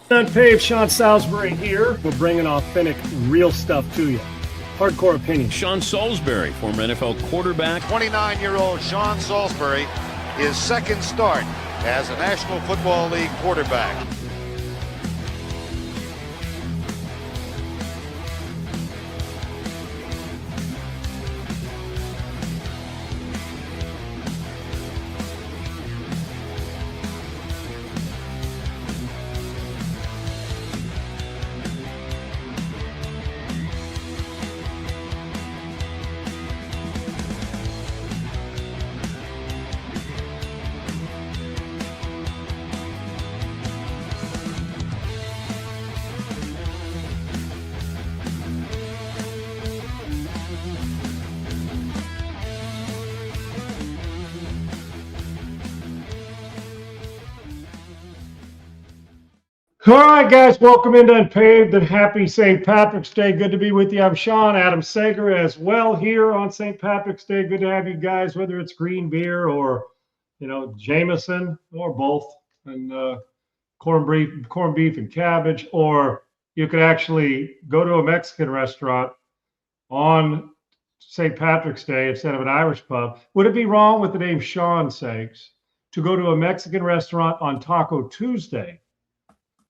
UNPAVED, Sean Salisbury here. We're bringing authentic, real stuff to you. Hardcore opinion. Sean Salisbury, former NFL quarterback. 29-year-old Sean Salisbury, his second start as a National Football League quarterback. All right, guys, welcome into UNPAVED and happy St. Patrick's Day. Good to be with you. I'm Sean, Adam Sager as well here on St. Patrick's Day. Good to have you guys, whether it's green beer or, Jameson or both, and corned beef and cabbage, or you could actually go to a Mexican restaurant on St. Patrick's Day instead of an Irish pub. Would it be wrong with the name Sean Sakes to go to a Mexican restaurant on Taco Tuesday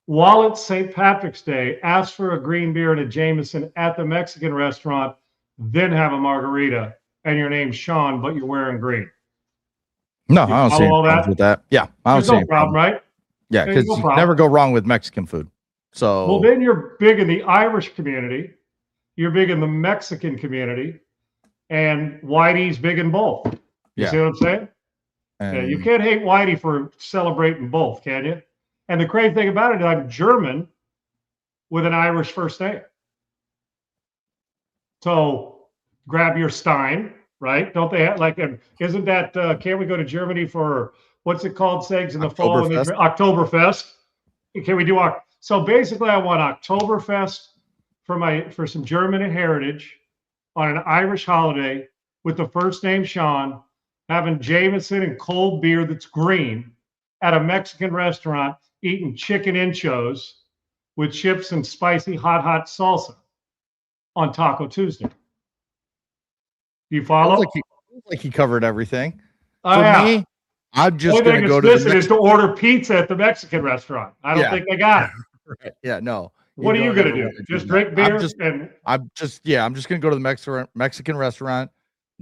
while it's St. Patrick's Day, ask for a green beer and a Jameson at the Mexican restaurant, then have a margarita, and your name's Sean, but you're wearing green? No, I don't see any problems with that. Yeah, I don't see any problem, right? Yeah, because you never go wrong with Mexican food. So, well, then you're big in the Irish community, you're big in the Mexican community, and Whitey's big in both. You see what I'm saying? Yeah, you can't hate Whitey for celebrating both, can you? And the crazy thing about it is I'm German with an Irish first name. So grab your Stein, right? Don't they have isn't that, can't we go to Germany for, what's it called, Segs, in the fall? Oktoberfest. Can we do, so basically I want Oktoberfest for some German heritage on an Irish holiday with the first name Sean, having Jameson and cold beer that's green at a Mexican restaurant, eating chicken enchos with chips and spicy hot salsa on Taco Tuesday. Do you follow? Like he covered everything. For me, I'm just going to go to order pizza at the Mexican restaurant. I don't think they got it. Right. Yeah, no. What are you going to do? Just drink beer? I'm just going to go to the Mexican restaurant,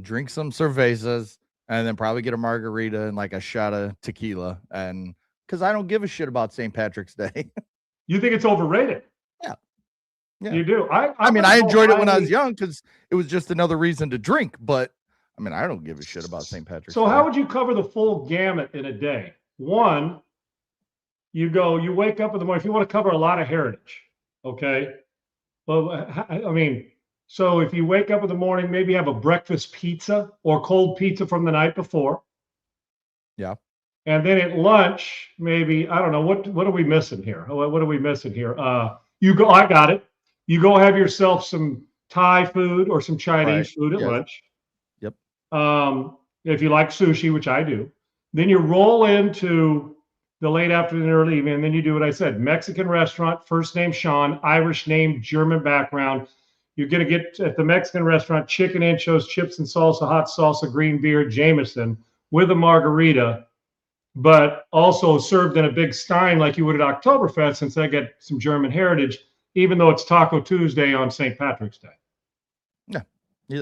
drink some cervezas, and then probably get a margarita and like a shot of tequila, and because I don't give a shit about St. Patrick's Day. You think it's overrated? Yeah. You do. I mean, I enjoyed it when I was young because it was just another reason to drink. But I mean, I don't give a shit about St. Patrick's Day. So how would you cover the full gamut in a day? One, you wake up in the morning. If you want to cover a lot of heritage, okay? Well, I mean, so if you wake up in the morning, maybe have a breakfast pizza or cold pizza from the night before. Yeah. And then at lunch, maybe, I don't know, what are we missing here? What are we missing here? I got it. You go have yourself some Thai food or some Chinese food at lunch. Yep. If you like sushi, which I do, then you roll into the late afternoon, early evening, and then you do what I said: Mexican restaurant, first name Sean, Irish name, German background. You're going to get at the Mexican restaurant chicken anchos, chips and salsa, hot salsa, green beer, Jameson with a margarita, but also served in a big stein like you would at Oktoberfest, since I get some German heritage, even though it's Taco Tuesday on St. Patrick's Day. Yeah,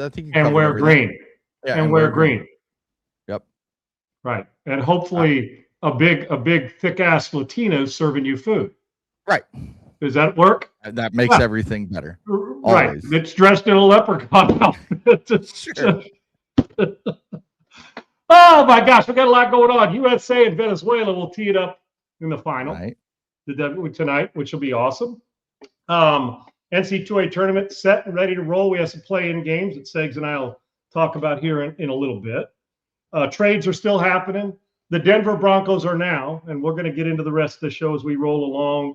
I think. And wear green. Yeah, and wear green. Yep. Right, and hopefully a big thick ass Latina is serving you food. Right. Does that work? That makes everything better. Right. Always. It's dressed in a leprechaun outfit. Sure. Oh my gosh, we got a lot going on. USA and Venezuela will tee it up in the final tonight, which will be awesome. NC2A tournament set and ready to roll. We have some play-in games that Segs and I will talk about here in a little bit. Trades are still happening. The Denver Broncos are now, and we're going to get into the rest of the show as we roll along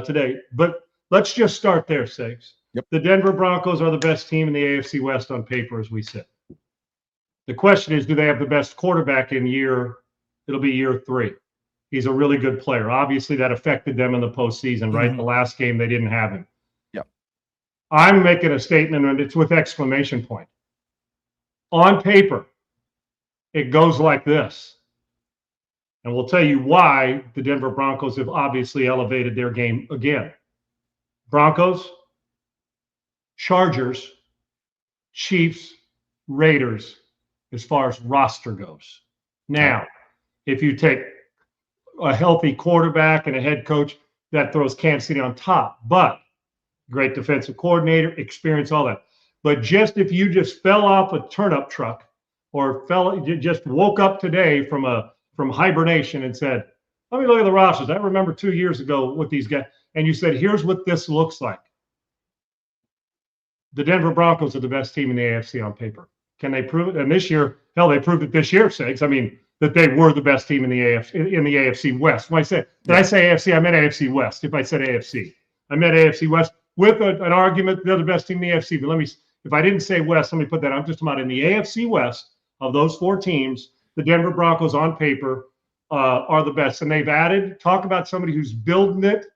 today. But let's just start there, Segs. Yep. The Denver Broncos are the best team in the AFC West on paper as we sit. The question is, do they have the best quarterback in it'll be year 3. He's a really good player. Obviously, that affected them in the postseason, right? Mhm. The last game, they didn't have him. Yep. I'm making a statement, and it's with exclamation point. On paper, it goes like this. And we'll tell you why the Denver Broncos have obviously elevated their game again. Broncos, Chargers, Chiefs, Raiders, as far as roster goes. Now, if you take a healthy quarterback and a head coach, that throws Kansas City on top. But great defensive coordinator, experience, all that. But just if you just fell off a turnip truck or just woke up today from hibernation and said, let me look at the rosters. I remember 2 years ago with these guys, and you said, here's what this looks like. The Denver Broncos are the best team in the AFC on paper. Can they prove it? And this year, hell, they proved it this year, Segs. I mean, that they were the best team in the AFC West. When I said, did I say AFC? I meant AFC West. If I said AFC, I meant AFC West with an argument they're the best team in the AFC. But if I didn't say West, let me put that. I'm just about in the AFC West of those 4 teams. The Denver Broncos on paper are the best, and they've added. Talk about somebody who's building it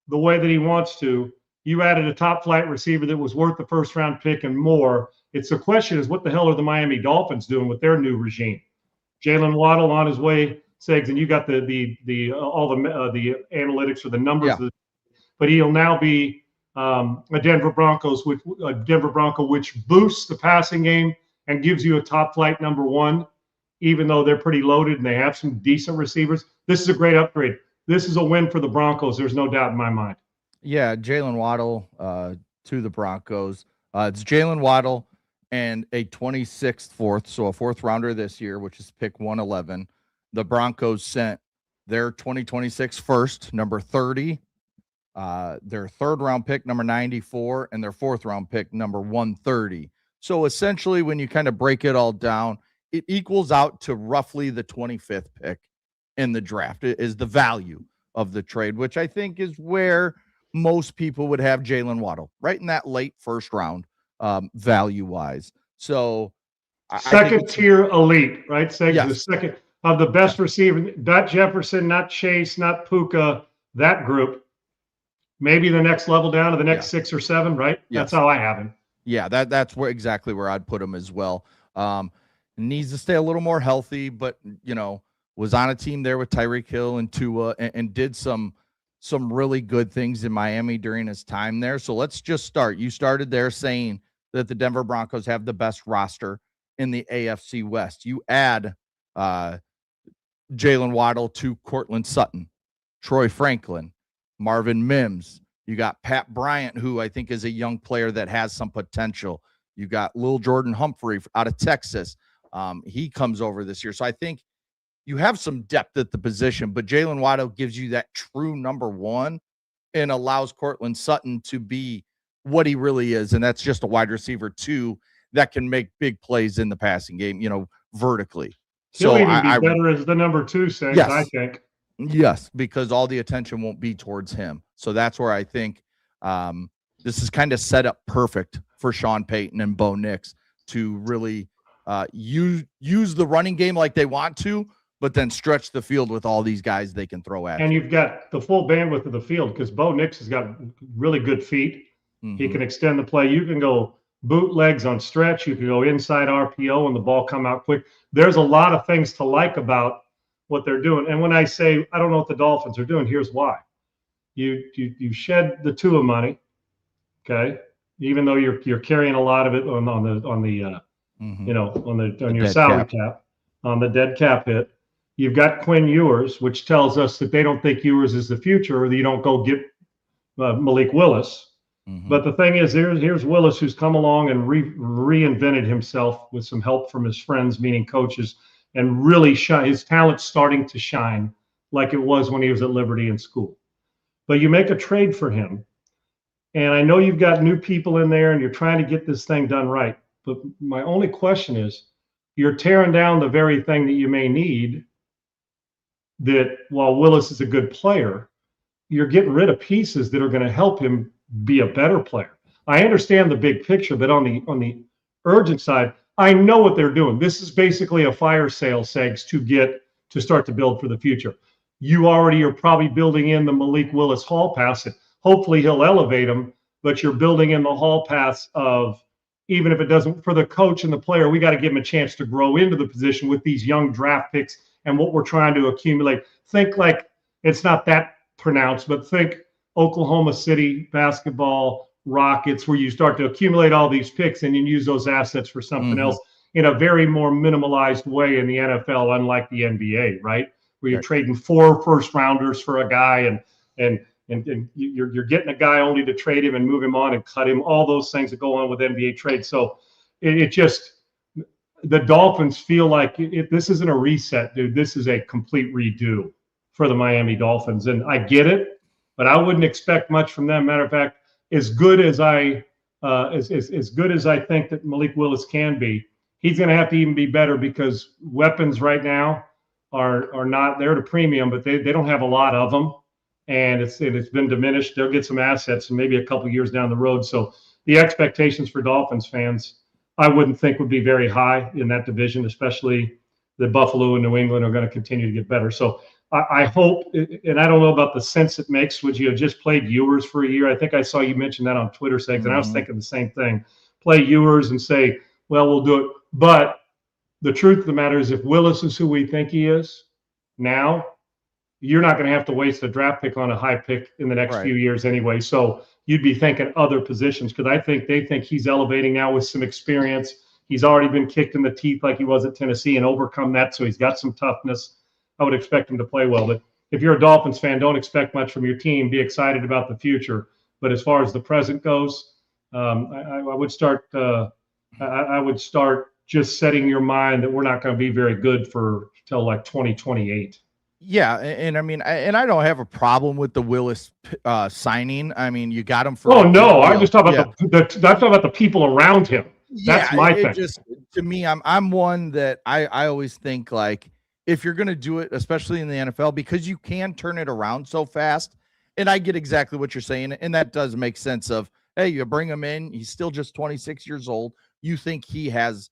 the way that he wants to. You added a top flight receiver that was worth the first round pick and more. It's the question is, what the hell are the Miami Dolphins doing with their new regime? Jaylen Waddle on his way, Segs, and you got all the analytics or the numbers. Yeah. But he'll now be a Denver Bronco, which boosts the passing game and gives you a top flight number 1, even though they're pretty loaded and they have some decent receivers. This is a great upgrade. This is a win for the Broncos. There's no doubt in my mind. Yeah, Jaylen Waddle to the Broncos. It's Jaylen Waddle and a 26th fourth, so a 4th rounder this year, which is pick 111. The Broncos sent their 2026 first, number 30, their 3rd round pick, number 94, and their 4th round pick, number 130. So essentially, when you kind of break it all down, it equals out to roughly the 25th pick in the draft. It is the value of the trade, which I think is where most people would have Jaylen Waddle, right in that late 1st round, value-wise. So second tier elite, right? Segs, yes. The second of the best receiver, not Jefferson, not Chase, not Puka, that group. Maybe the next level down to the next 6 or 7, right? Yes. That's how I have him. Yeah, that's exactly where I'd put him as well. Needs to stay a little more healthy, but was on a team there with Tyreek Hill and Tua and did some really good things in Miami during his time there. So let's just start. You started there saying that the Denver Broncos have the best roster in the AFC West. You add Jaylen Waddle to Cortland Sutton, Troy Franklin, Marvin Mims. You got Pat Bryant, who I think is a young player that has some potential. You got Lil Jordan Humphrey out of Texas. He comes over this year. So I think you have some depth at the position, but Jaylen Waddle gives you that true number 1 and allows Cortland Sutton to be what he really is. And that's just a wide receiver 2 that can make big plays in the passing game, vertically. He'll even be better as the number 2, Segs, yes. I think. Yes, because all the attention won't be towards him. So that's where I think this is kind of set up perfect for Sean Payton and Bo Nix to really use the running game like they want to, but then stretch the field with all these guys they can throw at. And you've got the full bandwidth of the field because Bo Nix has got really good feet. Mm-hmm. He can extend the play. You can go bootlegs on stretch. You can go inside RPO and the ball come out quick. There's a lot of things to like about what they're doing. And when I say I don't know what the Dolphins are doing, here's why. You shed the Tua money, okay? Even though you're carrying a lot of it on your salary cap, on the dead cap hit. You've got Quinn Ewers, which tells us that they don't think Ewers is the future, or that you don't go get Malik Willis. Mm-hmm. But the thing is, here's Willis, who's come along and reinvented himself with some help from his friends, meaning coaches, and really his talent's starting to shine like it was when he was at Liberty in school. But you make a trade for him, and I know you've got new people in there, and you're trying to get this thing done right. But my only question is, you're tearing down the very thing that you may need. That while Willis is a good player, you're getting rid of pieces that are going to help him be a better player. I understand the big picture, but on the urgent side, I know what they're doing. This is basically a fire sale, Segs, to start to build for the future. You already are probably building in the Malik Willis hall pass. Hopefully he'll elevate him, but you're building in the hall pass of, even if it doesn't, for the coach and the player, we got to give him a chance to grow into the position with these young draft picks and what we're trying to accumulate. Think like, it's not that pronounced, but think Oklahoma City basketball, Rockets, where you start to accumulate all these picks and you use those assets for something else in a very more minimalized way in the NFL, unlike the NBA, right? Where you're trading 4 first rounders for a guy and you're getting a guy only to trade him and move him on and cut him, all those things that go on with NBA trades. So it just, the Dolphins feel like this isn't a reset, dude. This is a complete redo for the Miami Dolphins. And I get it, but I wouldn't expect much from them. Matter of fact, as good as I think that Malik Willis can be, he's going to have to even be better, because weapons right now are not, they're at a premium, but they don't have a lot of them, and it's been diminished. They'll get some assets and maybe a couple years down the road. So the expectations for Dolphins fans, I wouldn't think would be very high in that division, especially the Buffalo and New England are going to continue to get better. So I hope, and I don't know about the sense it makes, would you have just played Ewers for a year? I think I saw you mention that on Twitter, Segs, and I was thinking the same thing. Play Ewers and say, well, we'll do it. But the truth of the matter is, if Willis is who we think he is now, you're not going to have to waste a draft pick on a high pick in the next few years anyway. So you'd be thinking other positions, because I think they think he's elevating now with some experience. He's already been kicked in the teeth like he was at Tennessee and overcome that, so he's got some toughness. I would expect him to play well. But if you're a Dolphins fan, don't expect much from your team. Be excited about the future. But as far as the present goes, I would start. I would start just setting your mind that we're not going to be very good for till like 2028. Yeah, and I mean, I don't have a problem with the Willis signing. I mean, you got him for. Oh no, I'm just talking about I'm talking about the people around him. That's my thing. Just, to me, I'm one that I always think, like, if you're going to do it, especially in the NFL, because you can turn it around so fast. And I get exactly what you're saying, and that does make sense. Of, hey, you bring him in, he's still just 26 years old. You think he has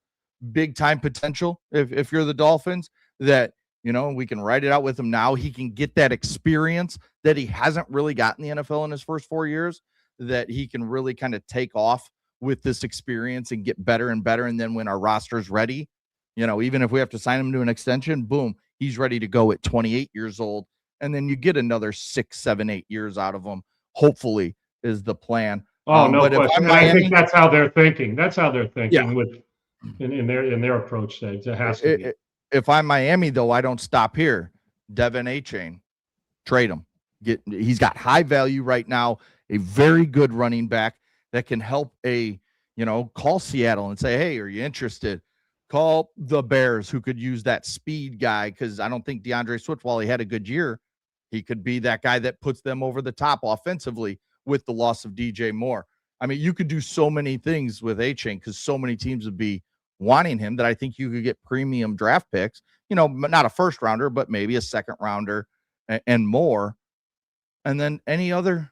big time potential. If you're the Dolphins, that, you know, we can write it out with him now. He can get that experience that he hasn't really gotten in the NFL in his first 4 years, that he can really kind of take off with this experience and get better and better. And then when our roster's ready, you know, even if we have to sign him to an extension, boom, he's ready to go at 28 years old. And then you get another 6, 7, 8 years out of him, hopefully, is the plan. Oh, no question. Miami, I think that's how they're thinking. That's how they're thinking in their approach stage. It has to be. If I'm Miami, though, I don't stop here. Devin A-Chain, trade him. He's got high value right now, a very good running back that can help call Seattle and say, hey, are you interested? Call the Bears, who could use that speed guy, because I don't think DeAndre Swift, while he had a good year, he could be that guy that puts them over the top offensively with the loss of DJ Moore. I mean, you could do so many things with A-Chain, because so many teams would be wanting him, that I think you could get premium draft picks, not a first rounder, but maybe a second rounder and more. And then any other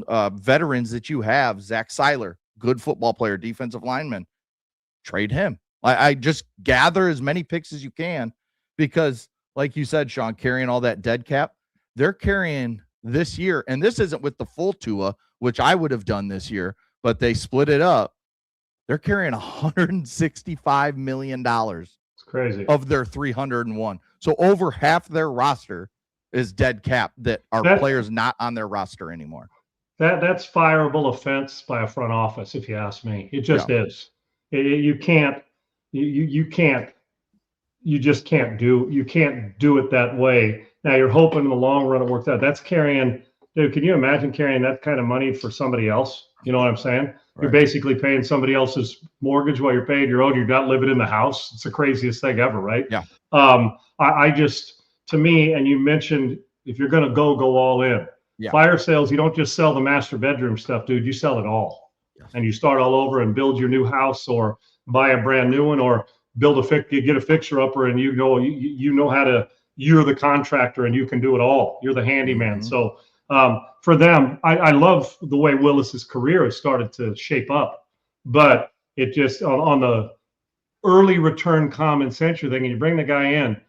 veterans that you have, Zach Seiler, good football player, defensive lineman, trade him. I just gather as many picks as you can, because like you said, Sean, carrying all that dead cap, they're carrying this year. And this isn't with the full Tua, which I would have done this year, but they split it up. They're carrying $165 million. It's crazy. Of their 301. So over half their roster is dead cap that are players not on their roster anymore. That's fireable offense by a front office, if you ask me. It just is. You just can't do it that way. Now you're hoping in the long run it works out. That's carrying, dude, can you imagine carrying that kind of money for somebody else? You know what I'm saying? Right. You're basically paying somebody else's mortgage while you're paying your own. You're not living in the house. It's the craziest thing ever, right? Yeah. I just, to me, and you mentioned, if you're going to go all in. Yeah. Fire sales, you don't just sell the master bedroom stuff, dude. You sell it all. Yes. And you start all over and build your new house, or buy a brand new one, or get a fixture upper, and you know how to, you're the contractor and you can do it all. You're the handyman. Mm-hmm. So for them, I love the way Willis's career has started to shape up, but it just on early return common sense thing, and you bring the guy in,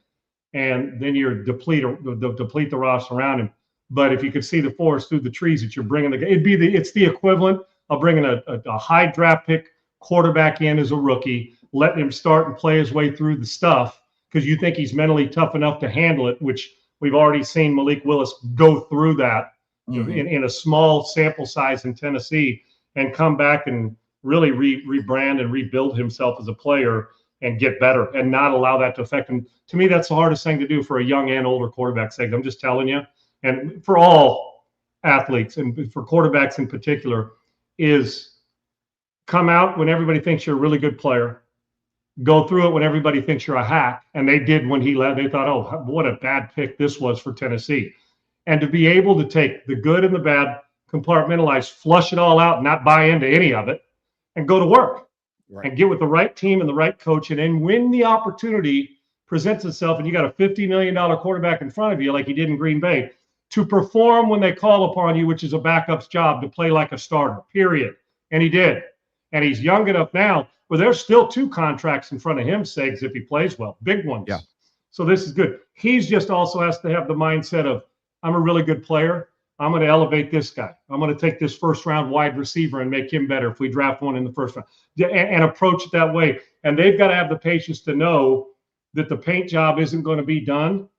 and then you deplete the roster around him. But if you could see the forest through the trees that you're bringing it's the equivalent of bringing a high draft pick quarterback in as a rookie, letting him start and play his way through the stuff because you think he's mentally tough enough to handle it, which we've already seen Malik Willis go through that in a small sample size in Tennessee and come back and really rebrand and rebuild himself as a player and get better and not allow that to affect him. To me, that's the hardest thing to do for a young and older quarterback. I'm just telling you, and for all athletes and for quarterbacks in particular, is come out when everybody thinks you're a really good player, go through it when everybody thinks you're a hack. And they did when he left. They thought, oh, what a bad pick this was for Tennessee. And to be able to take the good and the bad, compartmentalize, flush it all out, not buy into any of it, and go to work and get with the right team and the right coach. And then when the opportunity presents itself and you got a $50 million quarterback in front of you, like he did in Green Bay, to perform when they call upon you, which is a backup's job, to play like a starter, period. And he did. And he's young enough now where there's still 2 contracts in front of him, Segs, if he plays well, big ones. Yeah. So this is good. He's just also has to have the mindset of, I'm a really good player. I'm going to elevate this guy. I'm going to take this first-round wide receiver and make him better if we draft one in the first round, and approach it that way. And they've got to have the patience to know that the paint job isn't going to be done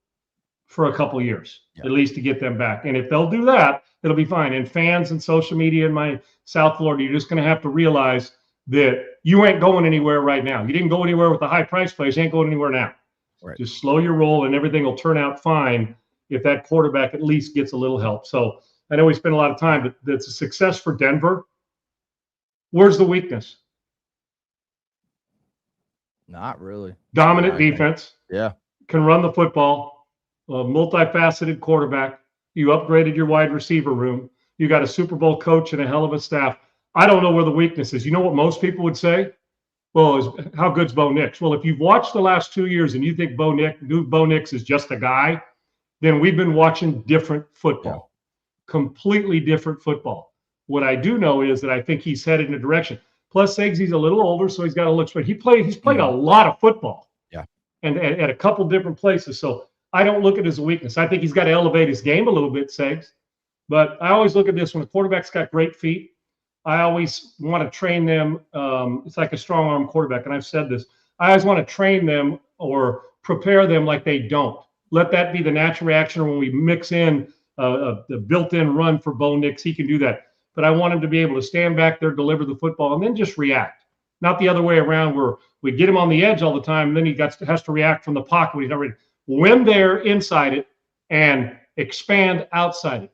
for a couple of years, at least to get them back. And if they'll do that, it'll be fine. And fans and social media in my South Florida, you're just going to have to realize that you ain't going anywhere right now. You didn't go anywhere with the high price players. You ain't going anywhere now. Right. Just slow your roll and everything will turn out fine if that quarterback at least gets a little help. So I know we spent a lot of time, but that's a success for Denver. Where's the weakness? Not really. Dominant defense. Yeah. Can run the football. A multifaceted quarterback. You upgraded your wide receiver room. You got a Super Bowl coach and a hell of a staff. I don't know where the weakness is. You know what most people would say? Well, how good's Bo Nix? Well, if you've watched the last 2 years and you think Bo Nix is just a guy, then we've been watching different football, completely different football. What I do know is that I think he's headed in a direction. Plus, Segs, he's a little older, so he's got to look straight. He's played a lot of football, and at a couple different places. So I don't look at it as a weakness. I think he's got to elevate his game a little bit, Segs. But I always look at this when a quarterback's got great feet. I always want to train them. It's like a strong arm quarterback, and I've said this. I always want to train them or prepare them like they don't. Let that be the natural reaction. Or when we mix in the built-in run for Bo Nix, he can do that. But I want him to be able to stand back there, deliver the football, and then just react. Not the other way around where we get him on the edge all the time, and then he has to react from the pocket when he's not ready. When they're inside it and expand outside it.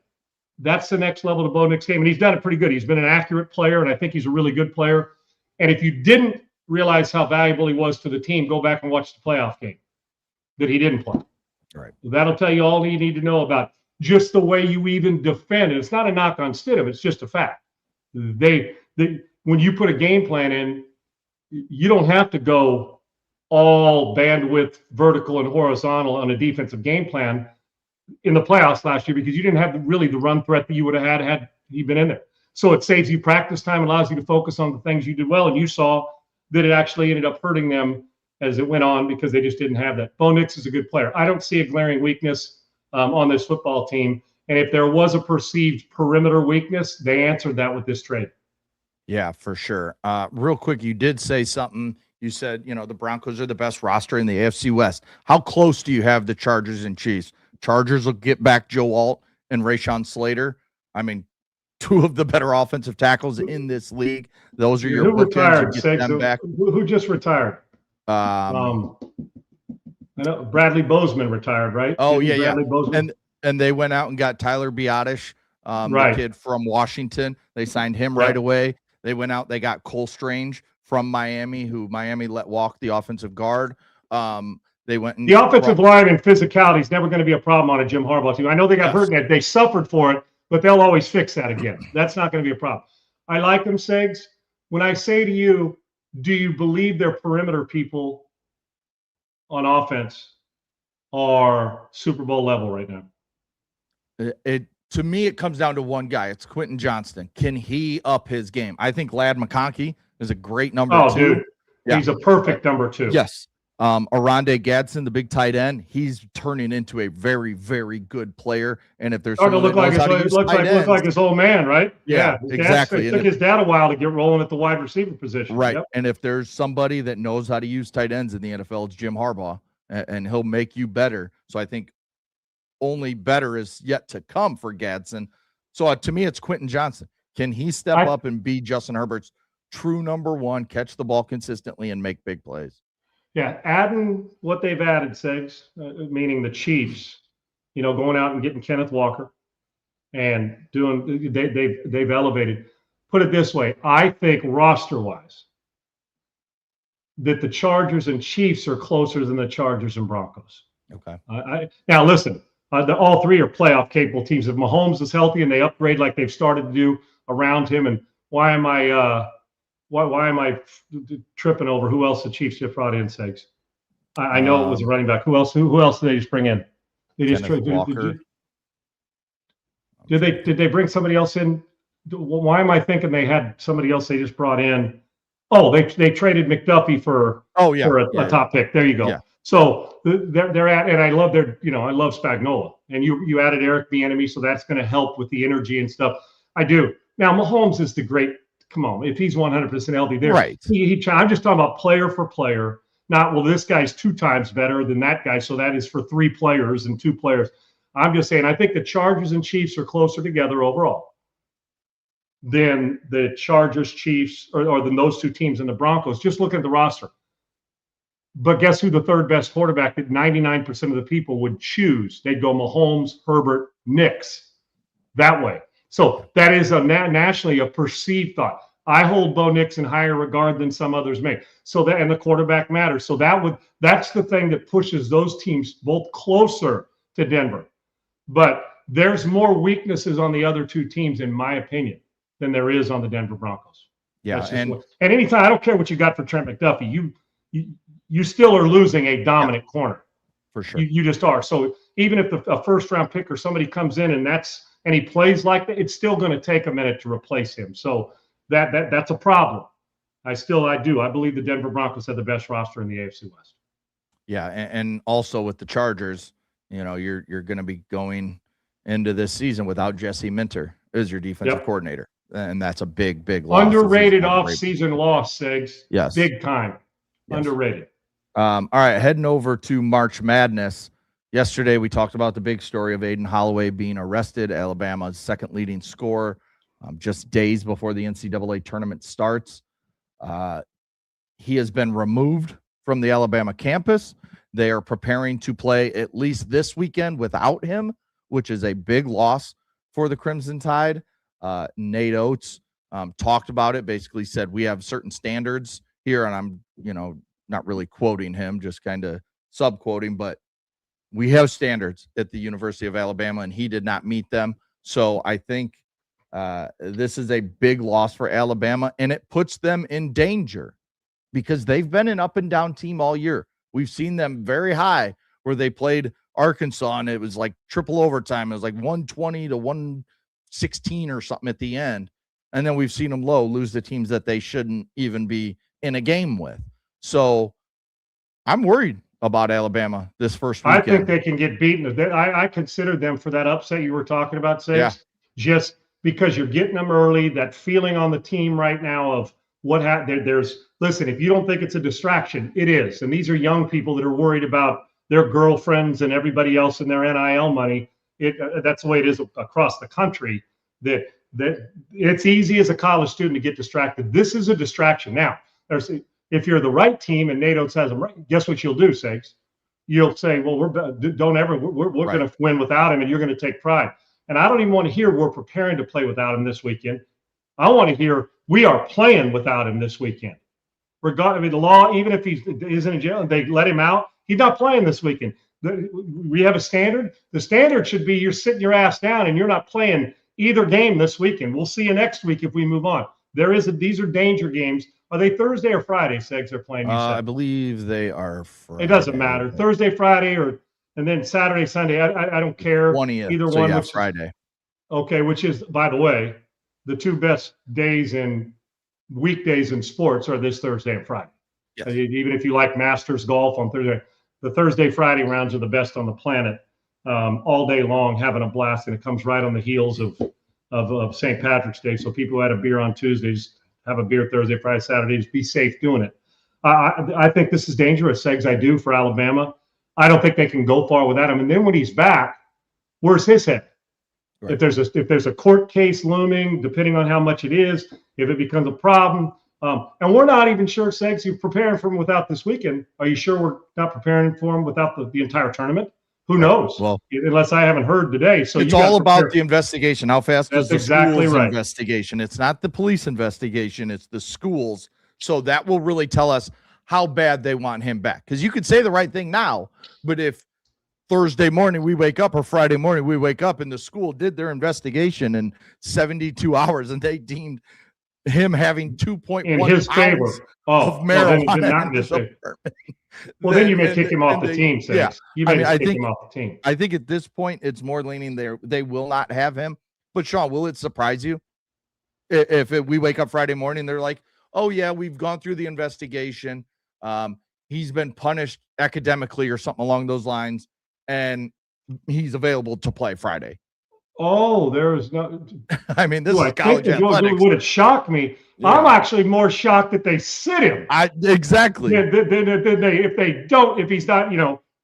That's the next level to Bo Nix' game, and he's done it pretty good. He's been an accurate player, and I think he's a really good player. And if you didn't realize how valuable he was to the team, go back and watch the playoff game that he didn't play. Right. That'll tell you all you need to know about just the way you even defend it. It's not a knock on Stidham. It's just a fact. When you put a game plan in, you don't have to go all bandwidth, vertical and horizontal on a defensive game plan in the playoffs last year because you didn't have really the run threat that you would have had he been in there. So it saves you practice time, allows you to focus on the things you did well, and you saw that it actually ended up hurting them as it went on because they just didn't have that. Bo Nix is a good player. I don't see a glaring weakness on this football team. And if there was a perceived perimeter weakness, they answered that with this trade. Yeah, for sure. Real quick, you did say something. You said, the Broncos are the best roster in the AFC West. How close do you have the Chargers and Chiefs? Chargers will get back Joe Alt and Rashawn Slater. I mean, 2 of the better offensive tackles in this league. Those are your who retired. Back. Who just retired? I know Bradley Bozeman retired, right? Oh, yeah. And they went out and got Tyler Biotish, the kid from Washington. They signed him right away. They went out, they got Cole Strange from Miami, who Miami let walk, the offensive guard. They went and the offensive line and physicality is never going to be a problem on a Jim Harbaugh team. I know they got hurt and they suffered for it, but they'll always fix that again. That's not going to be a problem. I like them, Segs. When I say to you, do you believe their perimeter people on offense are Super Bowl level right now? To me, it comes down to one guy. It's Quentin Johnston. Can he up his game? I think Ladd McConkey is a great number 2. Dude. Yeah. He's a perfect number 2. Yes. Arande Gadsden, the big tight end, he's turning into a very, very good player. And if there's Starting to someone look that knows how to use tight ends, look like his old man, right? Yeah, His exactly. It took his dad a while to get rolling at the wide receiver position. Right. Yep. And if there's somebody that knows how to use tight ends in the NFL, it's Jim Harbaugh, and he'll make you better. So I think only better is yet to come for Gadsden. So to me, it's Quentin Johnson. Can he step up and be Justin Herbert's true number 1, catch the ball consistently and make big plays? Yeah, adding what they've added, Segs, meaning the Chiefs, going out and getting Kenneth Walker and doing they've elevated. Put it this way, I think roster-wise that the Chargers and Chiefs are closer than the Chargers and Broncos. Okay. Now listen, all 3 are playoff capable teams. If Mahomes is healthy and they upgrade like they've started to do around him, and why am I tripping over who else the Chiefs just brought in, Segs? I know it was a running back. Who else did they just bring in? They just Walker. Did they bring somebody else in? Why am I thinking they had somebody else they just brought in? Oh, they traded McDuffie for a top pick. There you go. Yeah. So they're at, and I love I love Spagnuolo, and you added Eric Bieniemy, so that's going to help with the energy and stuff. I do. Now Mahomes is the great. Come on, if he's 100% healthy, there. Right. I'm just talking about player for player. Not, well, this guy's 2 times better than that guy, so that is for 3 players and 2 players. I'm just saying, I think the Chargers and Chiefs are closer together overall than the Chargers, Chiefs, or than those 2 teams and the Broncos. Just look at the roster. But guess who the 3rd best quarterback that 99% of the people would choose? They'd go Mahomes, Herbert, Knicks. That way. So that is nationally a perceived thought. I hold Bo Nix in higher regard than some others may. So and the quarterback matters. So that's the thing that pushes those teams both closer to Denver. But there's more weaknesses on the other 2 teams, in my opinion, than there is on the Denver Broncos. Yeah, and anytime, I don't care what you got for Trent McDuffie, you still are losing a dominant corner. For sure. You just are. So even if a first-round pick or somebody comes in and he plays like that, it's still going to take a minute to replace him. So that's a problem. I do. I believe the Denver Broncos have the best roster in the AFC West. Yeah, and also with the Chargers, you're going to be going into this season without Jesse Minter as your defensive coordinator, and that's a big loss. Underrated off-season loss, Segs. Yes, big time. Yes. Underrated. All right, heading over to March Madness. Yesterday, we talked about the big story of Aiden Holloway being arrested, Alabama's 2nd leading scorer, just days before the NCAA tournament starts. He has been removed from the Alabama campus. They are preparing to play at least this weekend without him, which is a big loss for the Crimson Tide. Nate Oates talked about it, basically said, we have certain standards here, and I'm, not really quoting him, just kind of sub-quoting, but we have standards at the University of Alabama, and he did not meet them. So I think this is a big loss for Alabama, and it puts them in danger because they've been an up-and-down team all year. We've seen them very high where they played Arkansas, and it was like triple overtime. It was like 120 to 116 or something at the end. And then we've seen them low lose the teams that they shouldn't even be in a game with. So I'm worried about Alabama this first weekend. I think they can get beaten. I considered them for that upset you were talking about, Six. Just because you're getting them early, that feeling on the team right now of what happened. Listen, if you don't think it's a distraction, it is. And these are young people that are worried about their girlfriends and everybody else and their NIL money. That's the way it is across the country, that it's easy as a college student to get distracted. This is a distraction. Now, if you're the right team and NATO says them right, guess what you'll do, Sakes? You'll say, well, we're going to win without him, and you're going to take pride. And I don't even want to hear we're preparing to play without him this weekend. I want to hear we are playing without him this weekend. The law, even if he isn't in jail and they let him out, he's not playing this weekend. We have a standard. The standard should be you're sitting your ass down and you're not playing either game this weekend. We'll see you next week if we move on. These are danger games. Are they Thursday or Friday, Segs, they're playing? I believe they are Friday. It doesn't matter. Thursday, Friday, and then Saturday, Sunday. I don't care. 20th. Either so one. Yeah, Friday. Okay, which is, by the way, the 2 best days in weekdays in sports are this Thursday and Friday. Yes. Even if you like Masters golf on Thursday, the Thursday, Friday rounds are the best on the planet, all day long, having a blast. And it comes right on the heels of St. Patrick's Day. So people who had a beer on Tuesdays have a beer Thursday, Friday, Saturday. Just be safe doing it. I think this is dangerous, Segs. I do, for Alabama. I don't think they can go far without him. And then when he's back, where's his head? Right. If there's a court case looming, depending on how much it is, if it becomes a problem, and we're not even sure, Segs, you're preparing for him without this weekend. Are you sure we're not preparing for him without the entire tournament? Who knows? Well, unless I haven't heard today. So it's all about the investigation. How fast is the exactly school's right. investigation? It's not the police investigation. It's the schools. So that will really tell us how bad they want him back. Because you could say the right thing now, but if Thursday morning we wake up or Friday morning we wake up and the school did their investigation in 72 hours and they deemed him having 2.1 in his favor of marijuana. Well, then you may kick him off the team. Yeah, you may kick him off the team. I think at this point it's more leaning there. They will not have him. But Sean, will it surprise you if we wake up Friday morning? They're like, "Oh yeah, we've gone through the investigation. He's been punished academically or something along those lines, and he's available to play Friday." Oh, there is no. I mean, this is college athletics. Would it shock me? Yeah. I'm actually more shocked that they sit him. Exactly. If he's not,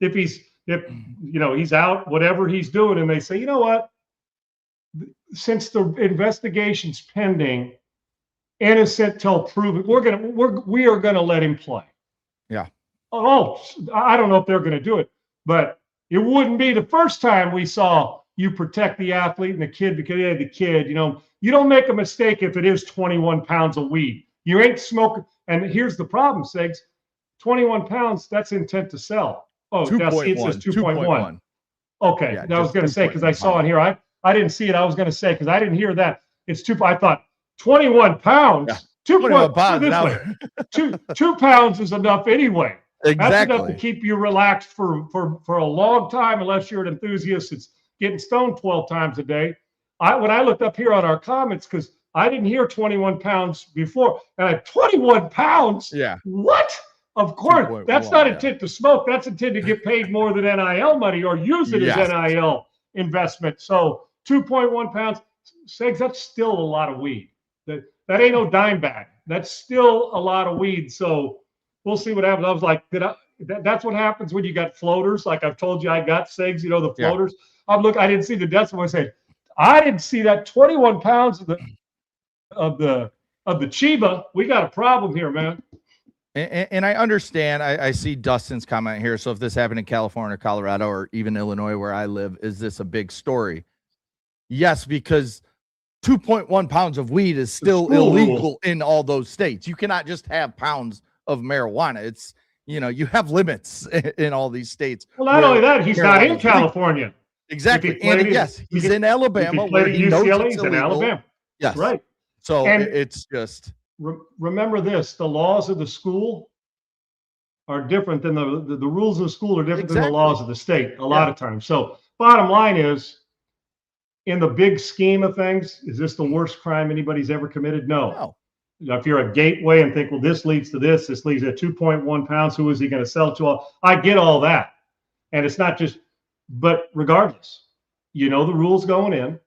if he's out, whatever he's doing, and they say, you know what? Since the investigation's pending, innocent till proven, we are gonna let him play. Yeah. Oh, I don't know if they're gonna do it, but it wouldn't be the first time we saw you protect the athlete and the kid because the kid, you don't make a mistake if it is 21 pounds of weed. You ain't smoking. And here's the problem, Segs. 21 pounds, that's intent to sell. Oh, now see, it says 2.1. Okay, yeah, I was going to say, because I saw it here. I didn't see it. I was going to say, because I didn't hear that. It's I thought 21 pounds. Yeah. 21 pounds. 2 pounds is enough anyway. Exactly. That's enough to keep you relaxed for a long time, unless you're an enthusiast. It's getting stoned 12 times a day. When I looked up here on our comments, because I didn't hear 21 pounds before, and I 21 pounds. Yeah. What? Of course, that's not intent to smoke. That's intent to get paid more than NIL money or use it as NIL investment. So 2.1 pounds, Segs, that's still a lot of weed. That ain't no dime bag. That's still a lot of weed. So we'll see what happens. I was like, that's what happens when you got floaters. Like I've told you, I got, Segs, the floaters. Yeah. I didn't see the decimal. I said, I didn't see that 21 pounds of the Chiba. We got a problem here, man. And I understand. I see Dustin's comment here. So if this happened in California, Colorado, or even Illinois, where I live, is this a big story? Yes, because 2.1 pounds of weed is still illegal in all those states. You cannot just have pounds of marijuana. It's, you have limits in all these states. Well, not only that, he's not in California. Exactly. And yes, he's in Alabama. Where he knows he's in Alabama. Yes. Right. So it's just. Remember this, the laws of the school are different than the rules of the school are different than the laws of the state a lot of times. So bottom line is, in the big scheme of things, is this the worst crime anybody's ever committed? No. If you're a gateway and think, well, this leads to this leads to 2.1 pounds, who is he going to sell to? I get all that. And it's not just, but regardless, the rules going in,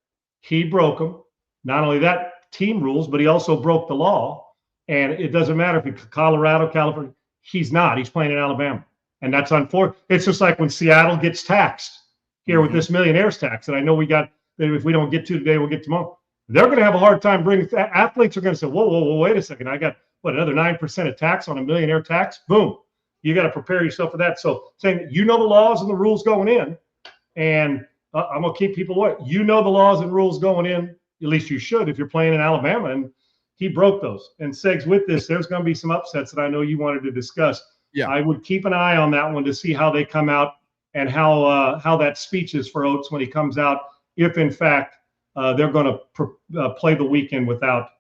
he broke them. Not only that, team rules, but he also broke the law. And it doesn't matter if it's Colorado, California, he's not. He's playing in Alabama. And that's unfortunate. It's just like when Seattle gets taxed here with this millionaire's tax. And I know if we don't get to today, we'll get tomorrow. They're going to have a hard time bringing athletes are going to say, whoa, wait a second. I got another 9% of tax on a millionaire tax. Boom. You got to prepare yourself for that. So saying that the laws and the rules going in, and I'm going to keep people away. The laws and rules going in, at least you should if you're playing in Alabama. And he broke those. And Segs, with this, there's going to be some upsets that I know you wanted to discuss. Yeah. I would keep an eye on that one to see how they come out and how that speech is for Oates when he comes out, if in fact they're going to play the weekend without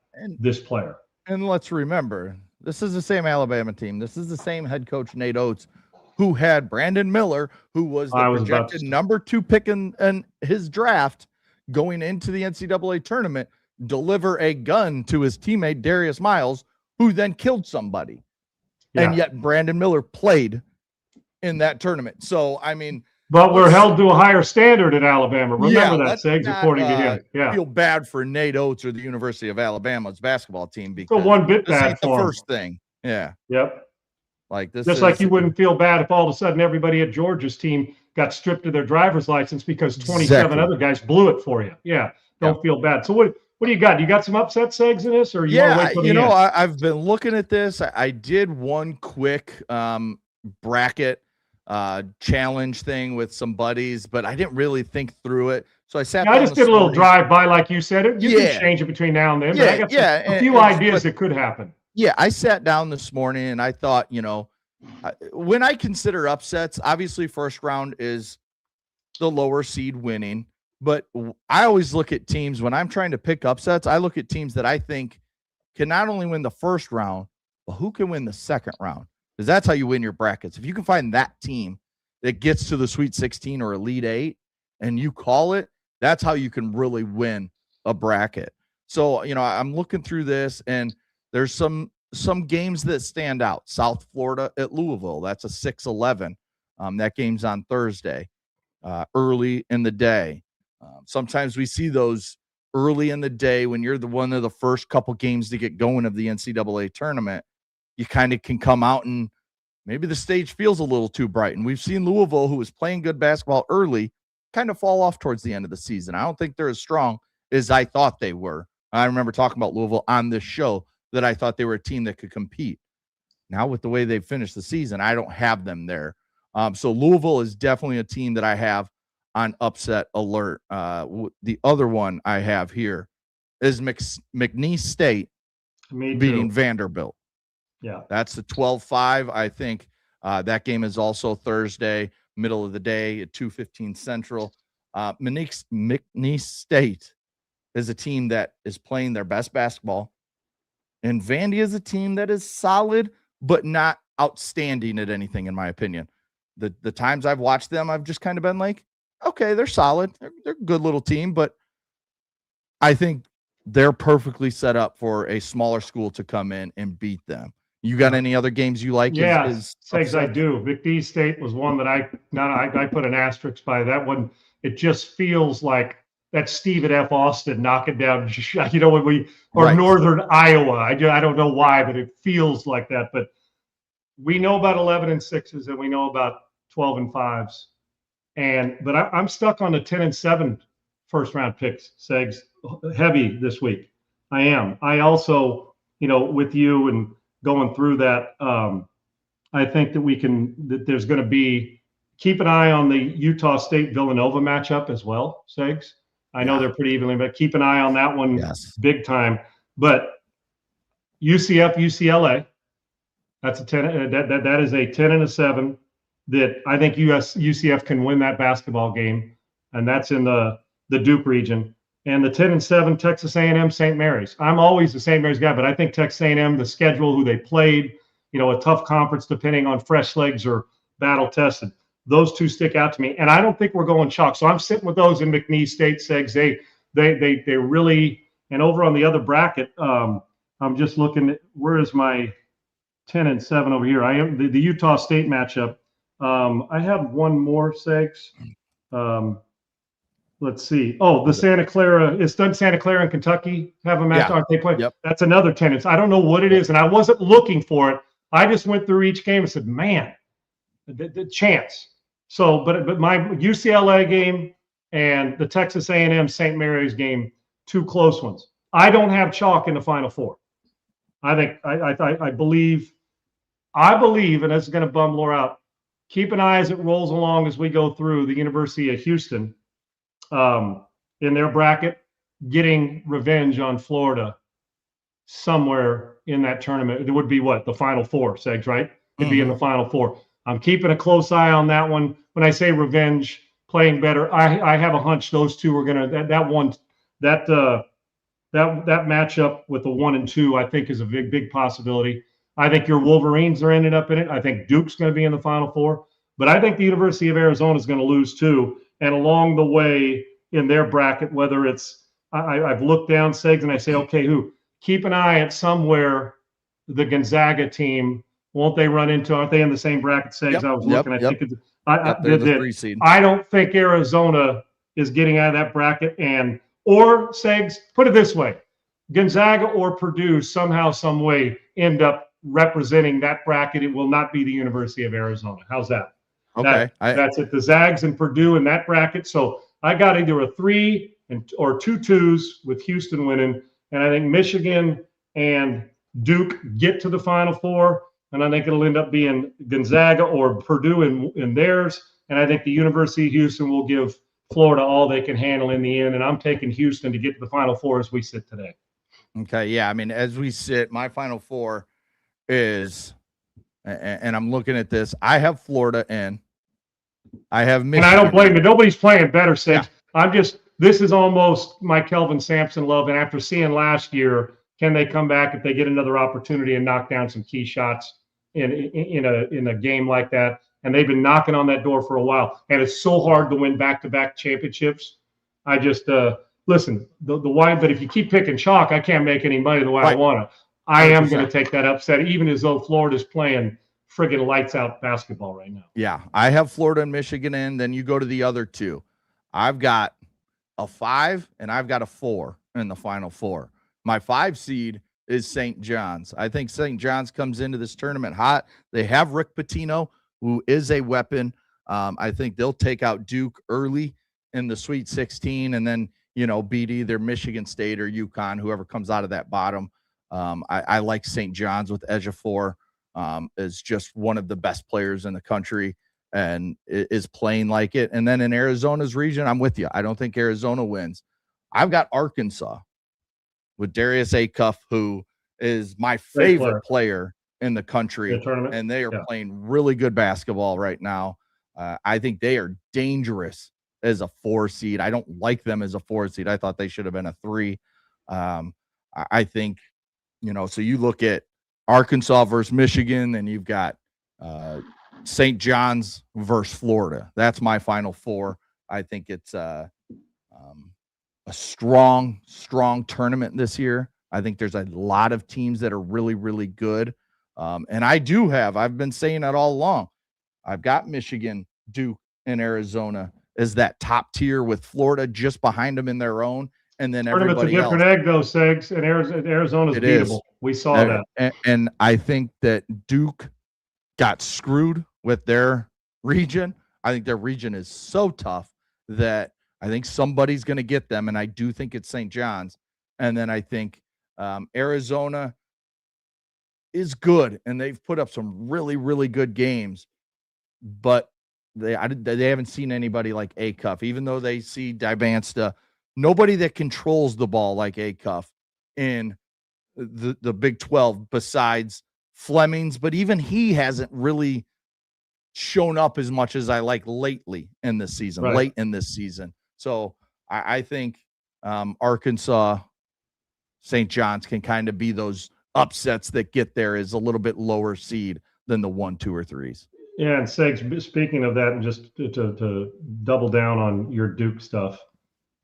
this player. And let's remember, this is the same Alabama team. This is the same head coach, Nate Oates, who had Brandon Miller, who was the projected number 2 pick in his draft going into the NCAA tournament, deliver a gun to his teammate, Darius Miles, who then killed somebody. and yet Brandon Miller played in that tournament. So, I mean, but we're held to a higher standard at Alabama. Remember that, Segs, according to him. Yeah. Feel bad for Nate Oates or the University of Alabama's basketball team because so one bit this bad ain't the first thing. Yeah. Yep. Like this. Just like you wouldn't feel bad if all of a sudden everybody at Georgia's team got stripped of their driver's license because 27 other guys blew it for you. Yeah. Don't feel bad. So what do you got? You got some upset, Segs, in this, or you want to wait till the end? I've been looking at this. I did one quick bracket challenge thing with some buddies, but I didn't really think through it. So I sat. I just did a little drive by, like you said. You can change it between now and then. But I got a few ideas that could happen. Yeah, I sat down this morning and I thought, when I consider upsets, obviously first round is the lower seed winning. But I always look at teams when I'm trying to pick upsets. I look at teams that I think can not only win the first round, but who can win the second round? Because that's how you win your brackets. If you can find that team that gets to the Sweet 16 or Elite 8 and you call it, that's how you can really win a bracket. So, I'm looking through this and there's some games that stand out. South Florida at Louisville. That's a 6-11. That game's on Thursday, early in the day. Sometimes we see those early in the day when you're one of the first couple games to get going of the NCAA tournament. You kind of can come out and maybe the stage feels a little too bright. And we've seen Louisville, who was playing good basketball early, kind of fall off towards the end of the season. I don't think they're as strong as I thought they were. I remember talking about Louisville on this show that I thought they were a team that could compete. Now with the way they've finished the season, I don't have them there. So Louisville is definitely a team that I have on upset alert. The other one I have here is McNeese State beating Vanderbilt. Yeah. That's the 12-5. I think that game is also Thursday, middle of the day at 2:15 Central. McNeese State is a team that is playing their best basketball. And Vandy is a team that is solid, but not outstanding at anything, in my opinion. The times I've watched them, I've just kind of been like, okay, they're solid. They're a good little team, but I think they're perfectly set up for a smaller school to come in and beat them. You got any other games you like? Yeah, Segs, I do. McNeese State was one that I put an asterisk by. That one, it just feels like that Stephen F. Austin knocking down, Northern Iowa. I don't know why, but it feels like that. But we know about 11-6s and we know about 12-5s. But I'm stuck on the 10-7 first round picks, Segs, heavy this week. I am. I also, with you and going through that, I think that there's going to be, keep an eye on the Utah State Villanova matchup as well, Segs. I know they're pretty evenly, but keep an eye on that one big time. But UCF, UCLA, that's a 10. That is a 10-7. That I think UCF can win that basketball game, and that's in the Duke region. And the 10-7 Texas A&M St. Mary's. I'm always the St. Mary's guy, but I think Texas A&M, the schedule, who they played, a tough conference depending on fresh legs or battle tested. Those two stick out to me, and I don't think we're going chalk. So I'm sitting with those in McNeese State. Segs, they really. And over on the other bracket, I'm just looking at where is my 10-7 over here. I am the Utah State matchup. I have one more, Segs. Let's see. Oh, the Santa Clara. It's done. Santa Clara and Kentucky have a match. Aren't they playing? Yep. That's another 10. I don't know what it is, and I wasn't looking for it. I just went through each game and said, man, the chance. So, but my UCLA game and the Texas A&M St. Mary's game, two close ones. I don't have chalk in the Final Four. I think I believe, and it's going to bum Laura out. Keep an eye as it rolls along as we go through the University of Houston in their bracket, getting revenge on Florida somewhere in that tournament. It would be the Final Four, Segs, right? It'd be in the Final Four. I'm keeping a close eye on that one. When I say revenge, playing better, I have a hunch those two are gonna that matchup with the 1 and 2, I think, is a big possibility. I think your Wolverines are ending up in it. I think Duke's going to be in the Final Four, but I think the University of Arizona is going to lose too. And along the way in their bracket, whether it's I've looked down, Segs, and I say, okay, keep an eye at somewhere the Gonzaga team Won't they run into? Aren't they in the same bracket? Segs? I was looking. I think it's. They're the 3 seed. I don't think Arizona is getting out of that bracket, or Segs. Put it this way: Gonzaga or Purdue somehow, some way end up representing that bracket. It will not be the University of Arizona. How's that? Okay, that's it. The Zags and Purdue in that bracket. So I got either a 3 or 2 2s with Houston winning, and I think Michigan and Duke get to the Final Four, and I think it'll end up being Gonzaga or Purdue in theirs, and I think the University of Houston will give Florida all they can handle in the end, and I'm taking Houston to get to the Final Four as we sit today. Okay, yeah, I mean, as we sit, my Final Four is, and I'm looking at this, I have Florida in. I have Michigan. And I don't blame you. Nobody's playing better, Six. Yeah. This is almost my Kelvin Sampson love, and after seeing last year, can they come back if they get another opportunity and knock down some key shots in a game like that? And they've been knocking on that door for a while, and it's so hard to win back-to-back championships. I just listen, the wine, but if you keep picking chalk, I can't make any money the way I want to. I am going to take that upset, even as though Florida's playing friggin' lights out basketball right now. Yeah, I have Florida and Michigan in. Then you go to the other two. I've got a 5 and I've got a 4 in the Final Four. My 5 seed is St. John's. I think St. John's comes into this tournament hot. They have Rick Pitino, who is a weapon. I think they'll take out Duke early in the Sweet 16 and then, beat either Michigan State or UConn, whoever comes out of that bottom. I like St. John's with Ejiofor. Is just one of the best players in the country and is playing like it. And then in Arizona's region, I'm with you. I don't think Arizona wins. I've got Arkansas with Darius Acuff, who is my favorite player in the country. And they are playing really good basketball right now. I think they are dangerous as a 4 seed. I don't like them as a 4 seed. I thought they should have been a 3. I think, so you look at Arkansas versus Michigan, and you've got St. John's versus Florida. That's my Final Four. I think it's a strong tournament this year. I think there's a lot of teams that are really, really good. And I've been saying that all along. I've got Michigan, Duke, and Arizona as that top tier with Florida just behind them in their own. And then everybody else. It's a different egg, though, Segs, and Arizona's beatable. We saw that. And I think that Duke got screwed with their region. I think their region is so tough that I think somebody's going to get them, and I do think it's St. John's. And then I think Arizona is good, and they've put up some really, really good games, but they haven't seen anybody like Acuff, even though they see Dibansta. Nobody that controls the ball like Acuff in the Big 12 besides Flemings, but even he hasn't really shown up as much as I like lately in this season, late in this season. So I think Arkansas, St. John's can kind of be those upsets that get there as a little bit lower seed than the 1, 2, or 3s. Yeah, and Segs, speaking of that, and just to double down on your Duke stuff,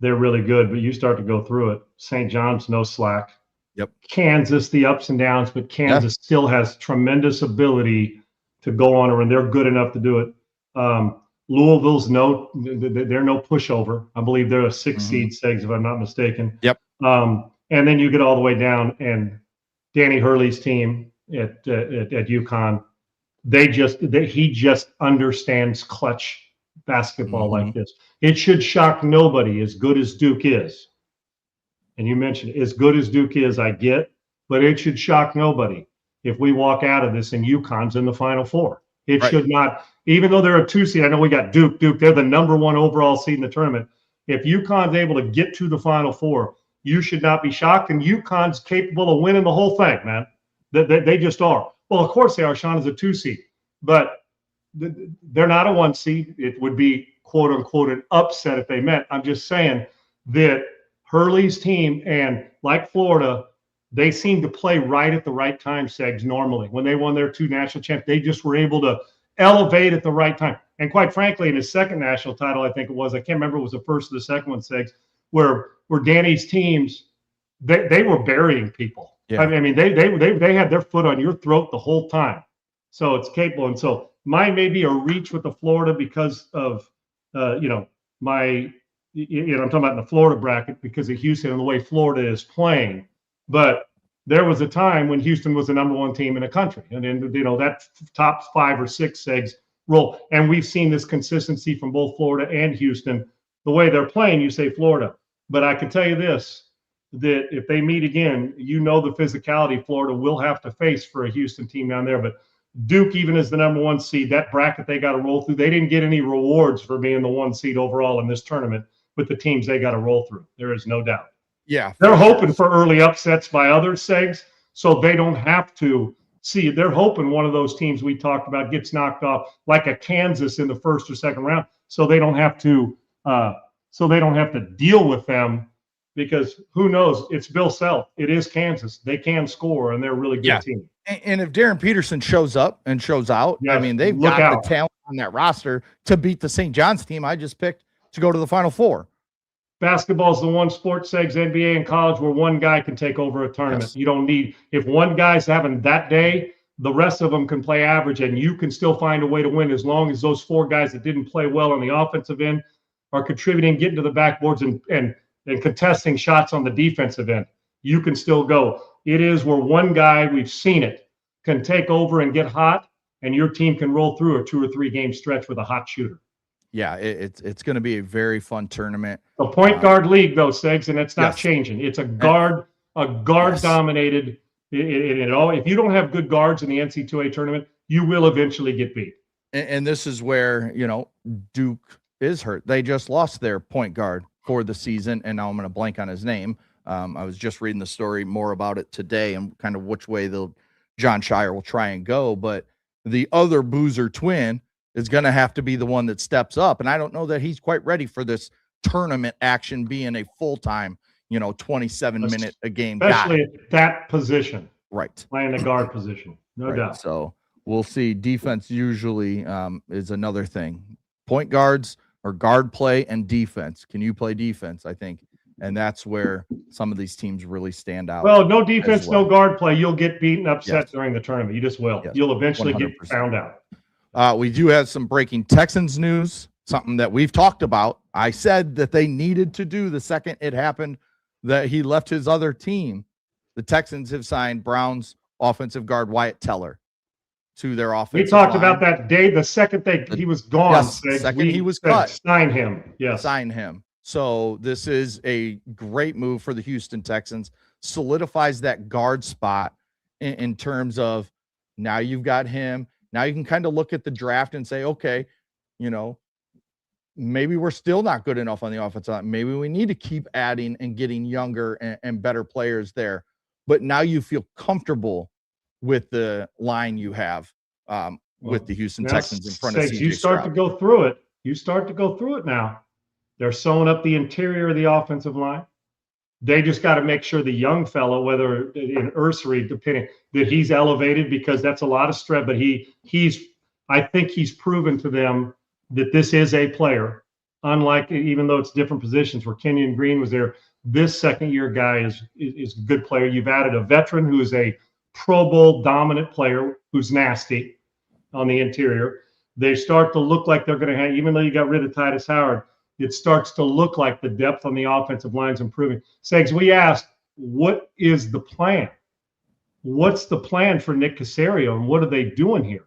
they're really good, but you start to go through it. St. John's, no slack. Yep. Kansas, the ups and downs, but Kansas still has tremendous ability to go on a run. They're good enough to do it. Louisville's they're no pushover. I believe they're a 6 seed, Segs, if I'm not mistaken. Yep. And then you get all the way down, and Danny Hurley's team at UConn, he just understands clutch basketball like this. It should shock nobody, as good as Duke is. And you mentioned as good as Duke is, I get, but it should shock nobody if we walk out of this and UConn's in the Final Four. It should not, even though they're a 2 seed. I know we got Duke. They're the number 1 overall seed in the tournament. If UConn's able to get to the Final Four, you should not be shocked. And UConn's capable of winning the whole thing, man. They just are. Well, of course they are. Sean is a 2 seed, but they're not a 1 seed. It would be, quote unquote, an upset if they met. I'm just saying that Hurley's team, and like Florida, they seem to play right at the right time, Segs, normally. When they won their 2 national championships, they just were able to elevate at the right time. And quite frankly, in his second national title, I think it was, I can't remember if it was the first or the second one, Segs, where Danny's teams, they were burying people. Yeah. I mean, they had their foot on your throat the whole time. So it's capable. And so mine may be a reach with the Florida because of, I'm talking about in the Florida bracket because of Houston and the way Florida is playing. But there was a time when Houston was the number one team in the country. And then, that top 5 or 6 segs roll. And we've seen this consistency from both Florida and Houston. The way they're playing, you say Florida. But I can tell you this, that if they meet again, the physicality Florida will have to face for a Houston team down there. But Duke, even as the number 1 seed, that bracket they got to roll through. They didn't get any rewards for being the 1 seed overall in this tournament with the teams they got to roll through. There is no doubt. Yeah. They're hoping for early upsets by other segs so they don't have to see. They're hoping one of those teams we talked about gets knocked off like a Kansas in the first or second round so they don't have to deal with them. Because who knows? It's Bill Self. It is Kansas. They can score, and they're a really good team. And if Darren Peterson shows up and shows out, yes, I mean, they've got the talent on that roster to beat the St. John's team I just picked to go to the Final Four. Basketball is the one sport, segs, NBA and college, where one guy can take over a tournament. Yes. You don't need – if one guy's having that day, the rest of them can play average, and you can still find a way to win as long as those 4 guys that didn't play well on the offensive end are contributing, getting to the backboards, and contesting shots on the defensive end. You can still go. It is where one guy, we've seen it, can take over and get hot, and your team can roll through a 2 or 3 game stretch with a hot shooter. Yeah, it's going to be a very fun tournament. A point guard league, though, Segs, and it's not changing. It's a guard dominated. If you don't have good guards in the NC2A tournament, you will eventually get beat. And this is where, Duke is hurt. They just lost their point guard for the season, and now I'm going to blank on his name. I was just reading the story more about it today and kind of which way John Shire will try and go, but the other Boozer twin is going to have to be the one that steps up, and I don't know that he's quite ready for this tournament action being a full-time, 27-minute a game especially guy. At that position. Right. Playing the guard position. No doubt. So we'll see. Defense usually is another thing. Point guards or guard play and defense. Can you play defense? I think. And that's where some of these teams really stand out. Well, no defense, no guard play. You'll get beaten, upset during the tournament. You just will. Yes. You'll eventually 100%. get found out. We do have some breaking Texans news, something that we've talked about. I said that they needed to do the second it happened that he left his other team. The Texans have signed Browns offensive guard Wyatt Teller to their offense. We talked about that day, the second he was gone. Yes, the second he was cut. Sign him. Yes. Sign him. So this is a great move for the Houston Texans. Solidifies that guard spot in terms of now you've got him. Now you can kind of look at the draft and say, okay, maybe we're still not good enough on the offensive line. Maybe we need to keep adding and getting younger and better players there. But now you feel comfortable with the line you have with the Houston Texans in front of CJ You start to go through it. You start to go through it now. They're sewing up the interior of the offensive line. They just got to make sure the young fellow, whether in Ursary, depending, that he's elevated, because that's a lot of stress. But I think he's proven to them that this is a player. Unlike, even though it's different positions where Kenyon Green was there, this second-year guy is a good player. You've added a veteran who is a Pro Bowl dominant player who's nasty on the interior. They start to look like they're going to have, even though you got rid of Titus Howard, it starts to look like the depth on the offensive line is improving. Segs, we asked, what is the plan? What's the plan for Nick Caserio, and what are they doing here?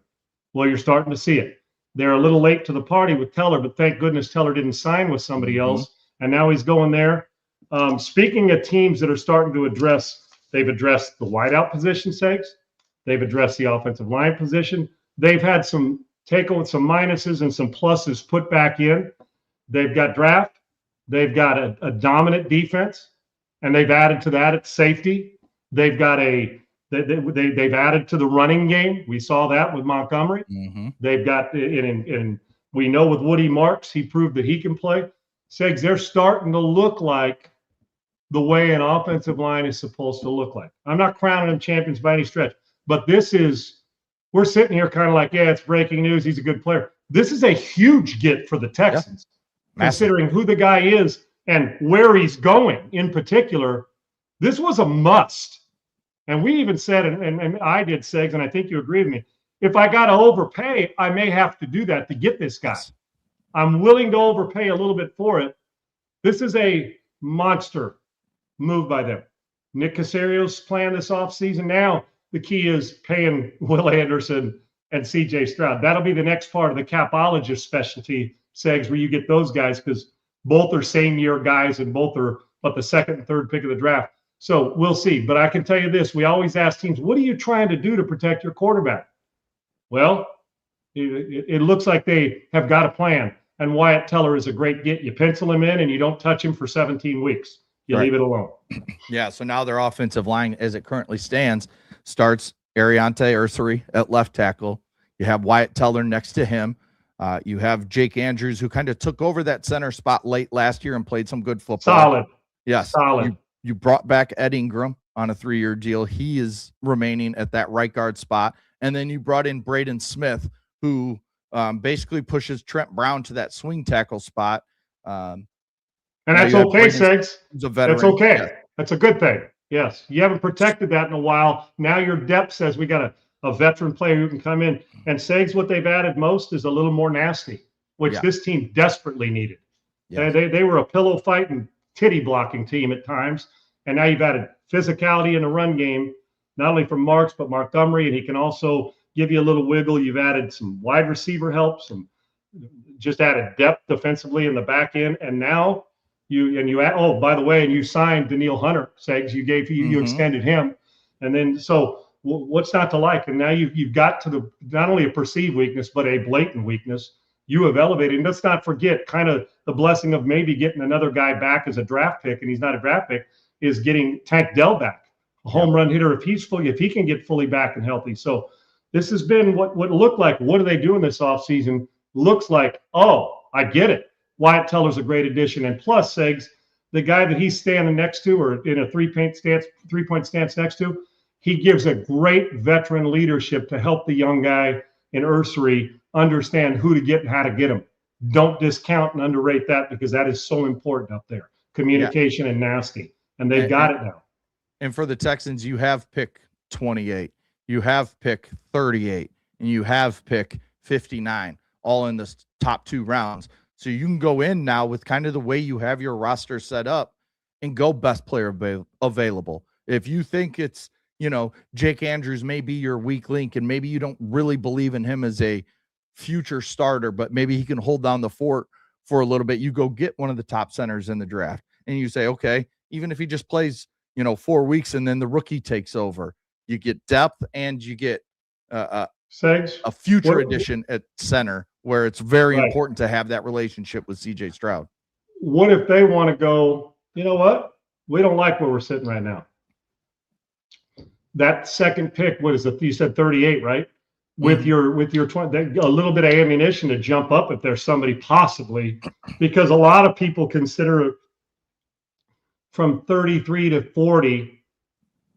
Well, you're starting to see it. They're a little late to the party with Teller, but thank goodness Teller didn't sign with somebody else, and now he's going there. Speaking of teams that are starting to they've addressed the wideout position, Segs. They've addressed the offensive line position. They've had some some minuses and some pluses put back in. They've got draft. They've got a dominant defense, and they've added to that at safety. They've got they've added to the running game. We saw that with Montgomery. They've got and we know with Woody Marks, he proved that he can play. Segs, they're starting to look like the way an offensive line is supposed to look like. I'm not crowning them champions by any stretch, but we're sitting here kind of like, yeah, it's breaking news. He's a good player. This is a huge get for the Texans. Yeah. Considering who the guy is and where he's going in particular. This was a must. And we even said, and I did, Segs, and I think you agree with me, if I got to overpay, I may have to do that to get this guy. Yes. I'm willing to overpay a little bit for it. This is a monster move by them. Nick Caserio's plan this offseason. Now the key is paying Will Anderson and CJ Stroud. That'll be the next part of the capologist specialty, Segs, where you get those guys, because both are same year guys and both are the second and third pick of the draft. So we'll see. But I can tell you this, we always ask teams, what are you trying to do to protect your quarterback? Well, it looks like they have got a plan. And Wyatt Teller is a great get. You pencil him in and you don't touch him for 17 weeks. You leave it alone. Yeah, so now their offensive line, as it currently stands, starts Ariante Ursary at left tackle. You have Wyatt Teller next to him. You have Jake Andrews, who kind of took over that center spot late last year and played some good football. Solid. Yes. Solid. You brought back Ed Ingram on a 3-year deal. He is remaining at that right guard spot. And then you brought in Braden Smith, who basically pushes Trent Brown to that swing tackle spot. And that's okay, Segs. He's a veteran. That's okay. Yes. That's a good thing. Yes. You haven't protected that in a while. Now your depth says we got a veteran player who can come in. And Segs, what they've added most is a little more nasty, which this team desperately needed. Yeah. They were a pillow fighting, titty blocking team at times. And now you've added physicality in the run game, not only from Marks, but Montgomery, and he can also give you a little wiggle. You've added some wide receiver help, some just added depth defensively in the back end. And now you add, oh, by the way, and you signed Daniil Hunter, Segs. You extended him. And then, so what's not to like? And now you've got to not only a perceived weakness, but a blatant weakness. You have elevated. And let's not forget kind of the blessing of maybe getting another guy back as a draft pick, and he's not a draft pick, is getting Tank Dell back, a home run hitter if he can get fully back and healthy. So this has been what looked like. What are they doing this offseason? Looks like, oh, I get it. Wyatt Teller's a great addition. And plus, Segs, the guy that he's standing next to or in a three-point stance next to, he gives a great veteran leadership to help the young guy in Ursary understand who to get and how to get him. Don't discount and underrate that, because that is so important up there. Communication and nasty. And they've got it now. And for the Texans, you have pick 28, you have pick 38, and you have pick 59, all in the top 2 rounds. So you can go in now with kind of the way you have your roster set up and go best player available. If you think it's, Jake Andrews may be your weak link, and maybe you don't really believe in him as a future starter, but maybe he can hold down the fort for a little bit, you go get one of the top centers in the draft. And you say, okay, even if he just plays, 4 weeks and then the rookie takes over, you get depth and you get a future addition at center, where it's very important to have that relationship with CJ Stroud. What if they want to go, you know what? We don't like where we're sitting right now. That second pick, what is it? You said 38, right? With your 20, a little bit of ammunition to jump up if there's somebody possibly, because a lot of people consider from 33 to 40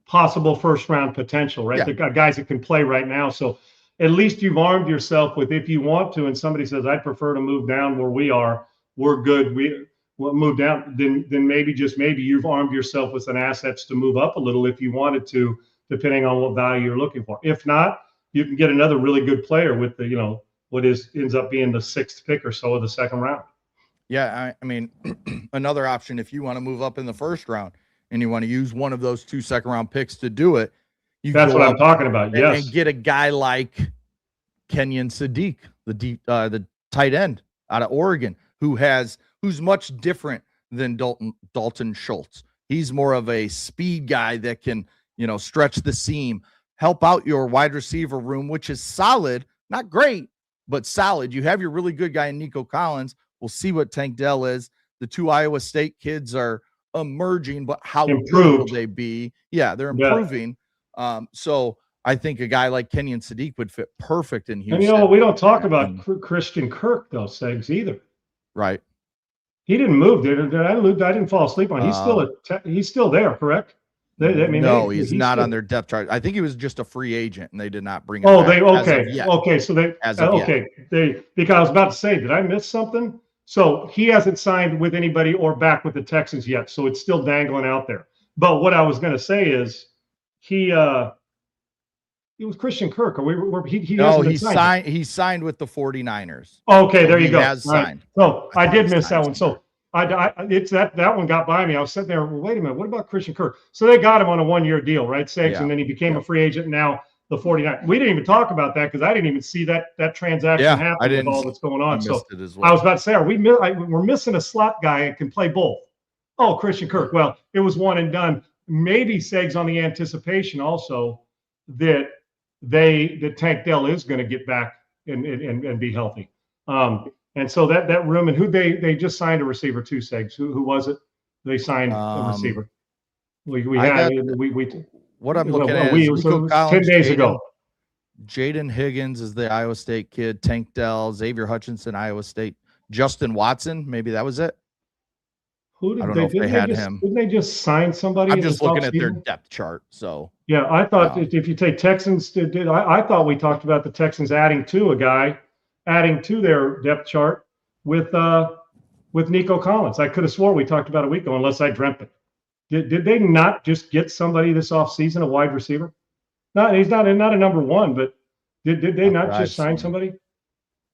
possible first round potential, right? The guys that can play right now. So at least you've armed yourself with, if you want to, and somebody says, I'd prefer to move down where we are, we're good. We'll move down. Then maybe, just maybe, you've armed yourself with some assets to move up a little if you wanted to, depending on what value you're looking for. If not, you can get another really good player with the, ends up being the 6th pick or so of the second round. Yeah, I mean, another option, if you want to move up in the first round and you want to use one of those 2 second-round picks to do it, that's what I'm talking about. Yes, and get a guy like Kenyon Sadiq, the tight end out of Oregon, who's much different than Dalton Schultz. He's more of a speed guy that can, stretch the seam, help out your wide receiver room, which is solid, not great, but solid. You have your really good guy in Nico Collins. We'll see what Tank Dell is. The 2 Iowa State kids are emerging, but how good will they be? Yeah, they're improving. So I think a guy like Kenyon Sadiq would fit perfect in Houston. And we don't talk about Christian Kirk, though, Segs, either. Right. He didn't move. Did I didn't fall asleep on. He's still there, correct? He's not on their depth chart. I think he was just a free agent, and they did not bring him. Because I was about to say, did I miss something? So he hasn't signed with anybody or back with the Texans yet, so it's still dangling out there. But what I was going to say is he It was Christian Kirk. He No, hasn't been signed. He signed with the 49ers. Okay, So there you he go. has All right. signed. So I thought did he miss that signed one. somewhere. So it's that one got by me. I was sitting there. Well, wait a minute. What about Christian Kirk? So they got him on a 1-year deal, right, Segs? Yeah. And then he became Yeah. a free agent. Now the 49. We didn't even talk about that because I didn't even see that transaction happen with all that's going I on. missed So it as well. I was about to say, we're missing a slot guy that can play both. Oh, Christian Kirk. Well, it was one and done. Maybe Segs on the anticipation also that Tank Dell is going to get back and be healthy. And so that room, and who they just signed a receiver too, Segs. Who was it? They signed a receiver. We had what I'm looking at is Nico 10 Collins, days ago. Jaden Higgins is the Iowa State kid. Tank Dell, Xavier Hutchinson, Iowa State. Justin Watson, maybe that was it. Who did I don't know if they had him. Didn't they just sign somebody? I'm just looking at their depth chart. So yeah, I thought if you take Texans, I thought we talked about the Texans adding to their depth chart with Nico Collins. I could have swore we talked about a week ago, unless I dreamt it. Did they not just get somebody this offseason, a wide receiver? He's not a number one, but did they not just sign somebody?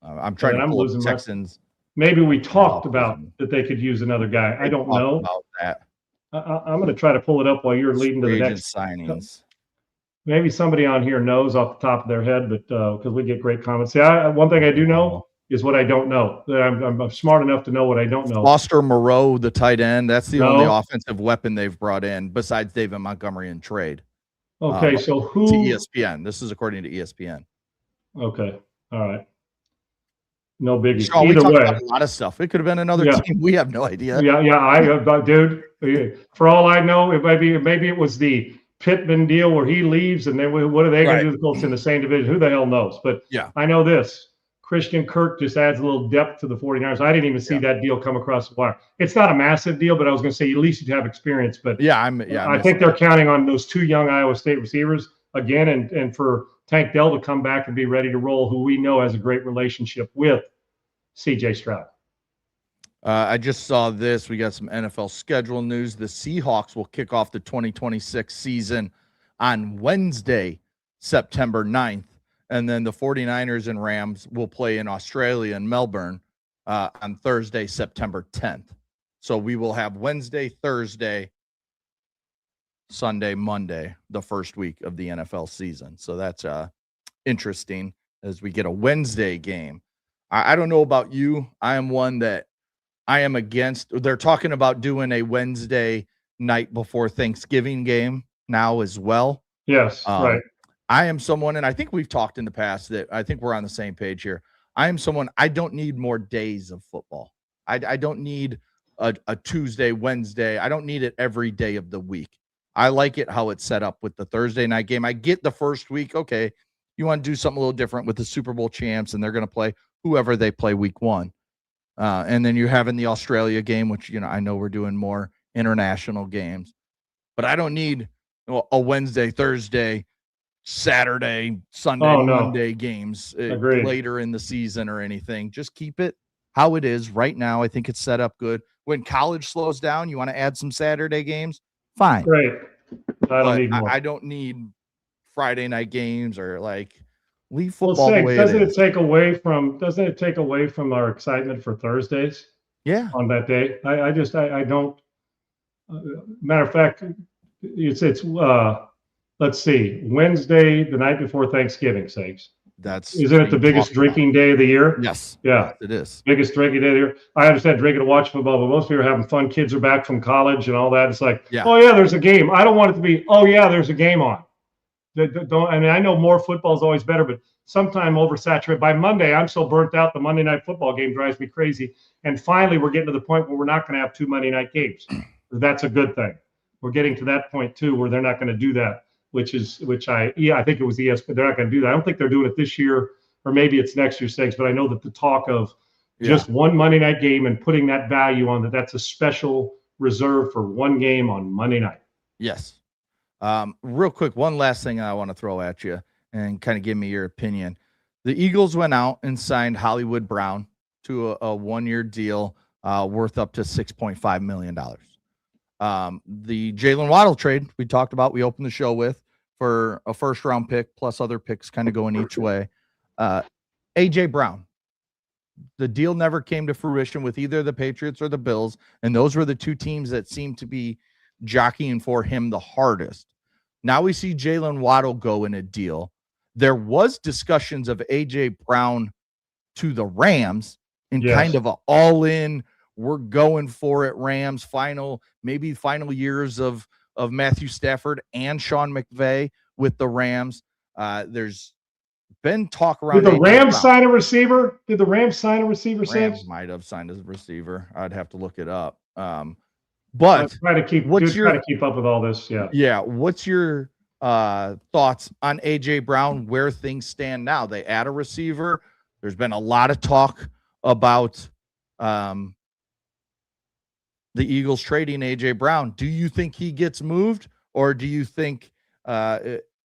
I'm trying to pull up Texans. Maybe we talked about that they could use another guy. I don't know about that. I'm going to try to pull it up while you're leading to the next signings. Maybe somebody on here knows off the top of their head, but because we get great comments. See, one thing I do know is what I don't know. I'm smart enough to know what I don't know. Foster Moreau, the tight end. That's the only offensive weapon they've brought in besides David Montgomery in trade. Okay, so who? To ESPN. This is according to ESPN. Okay, all right. No biggie. Sean, Either way, about a lot of stuff. It could have been another team. We have no idea. Yeah. Dude, for all I know, maybe it was the Pittman deal where he leaves, and then what are they going to do? The Colts in the same division? Who the hell knows? But yeah, I know this. Christian Kirk just adds a little depth to the 49ers. I didn't even see that deal come across the wire. It's not a massive deal, but I was going to say at least you'd have experience. But I think they're counting on those two young Iowa State receivers again, and for Tank Dell to come back and be ready to roll, who we know has a great relationship with CJ Stroud. I just saw this. We got some NFL schedule news. The Seahawks will kick off the 2026 season on Wednesday, September 9th. And then the 49ers and Rams will play in Australia and Melbourne on Thursday, September 10th. So we will have Wednesday, Thursday, Sunday, Monday, the first week of the NFL season. So that's interesting as we get a Wednesday game. I don't know about you. I am one that I am against. They're talking about doing a Wednesday night before Thanksgiving game now as well. Yes, right. I am someone, and I think we've talked in the past that I think we're on the same page here. I am someone, I don't need more days of football. I don't need a Tuesday, Wednesday. I don't need it every day of the week. I like it how it's set up with the Thursday night game. I get the first week. Okay, you want to do something a little different with the Super Bowl champs, and they're going to play whoever they play week one. And then you're having the Australia game, which, I know we're doing more international games. But I don't need a Wednesday, Thursday, Saturday, Sunday, Monday games later in the season or anything. Just keep it how it is right now. I think it's set up good. When college slows down, you want to add some Saturday games? Fine. Great. I don't need Friday night games or leave football the way doesn't it take away from our excitement for Thursdays? Yeah. On that day. I don't matter of fact, it's let's see, Wednesday, the night before Thanksgiving, sakes. Isn't it the biggest drinking day of the year? Yes. Yeah. Yes, it is. Biggest drinking day of the year. I understand drinking to watch football, but most people are having fun. Kids are back from college and all that. It's like, oh yeah, there's a game. I don't want it to be, oh yeah, there's a game on. I know more football is always better, but sometime oversaturated. By Monday, I'm so burnt out. The Monday night football game drives me crazy. And finally, we're getting to the point where we're not going to have 2 Monday night games. That's a good thing. We're getting to that point too, where they're not going to do that. I think it was ESPN. They're not going to do that. I don't think they're doing it this year, or maybe it's next year's sakes. But I know that the talk of just one Monday night game and putting that value on that's a special reserve for one game on Monday night. Yes. Real quick, one last thing I want to throw at you and kind of give me your opinion. The Eagles went out and signed Hollywood Brown to a 1-year deal worth up to $6.5 million. The Jaylen Waddle trade we talked about, we opened the show with for a first-round pick plus other picks kind of going each way. A.J. Brown. The deal never came to fruition with either the Patriots or the Bills, and those were the two teams that seemed to be jockeying for him the hardest. Now we see Jaylen Waddle go in a deal. There was discussions of A.J. Brown to the Rams in kind of an all-in, we're going for it Rams maybe final years of Matthew Stafford and Sean McVay with the Rams. There's been talk around. Did the Rams sign a receiver? Did the Rams sign a receiver? Rams might have signed a receiver. I'd have to look it up. But try to keep up with all this. Yeah. What's your thoughts on A.J. Brown, where things stand now? They add a receiver. There's been a lot of talk about the Eagles trading A.J. Brown. Do you think he gets moved, or do you think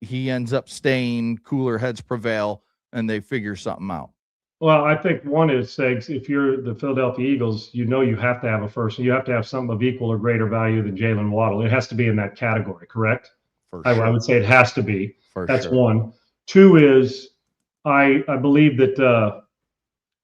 he ends up staying, cooler heads prevail, and they figure something out? Well, I think one is, Segs, if you're the Philadelphia Eagles, you have to have a first. You have to have something of equal or greater value than Jaylen Waddle. It has to be in that category, correct? For sure. I would say it has to be. That's sure. One. Two is, I believe that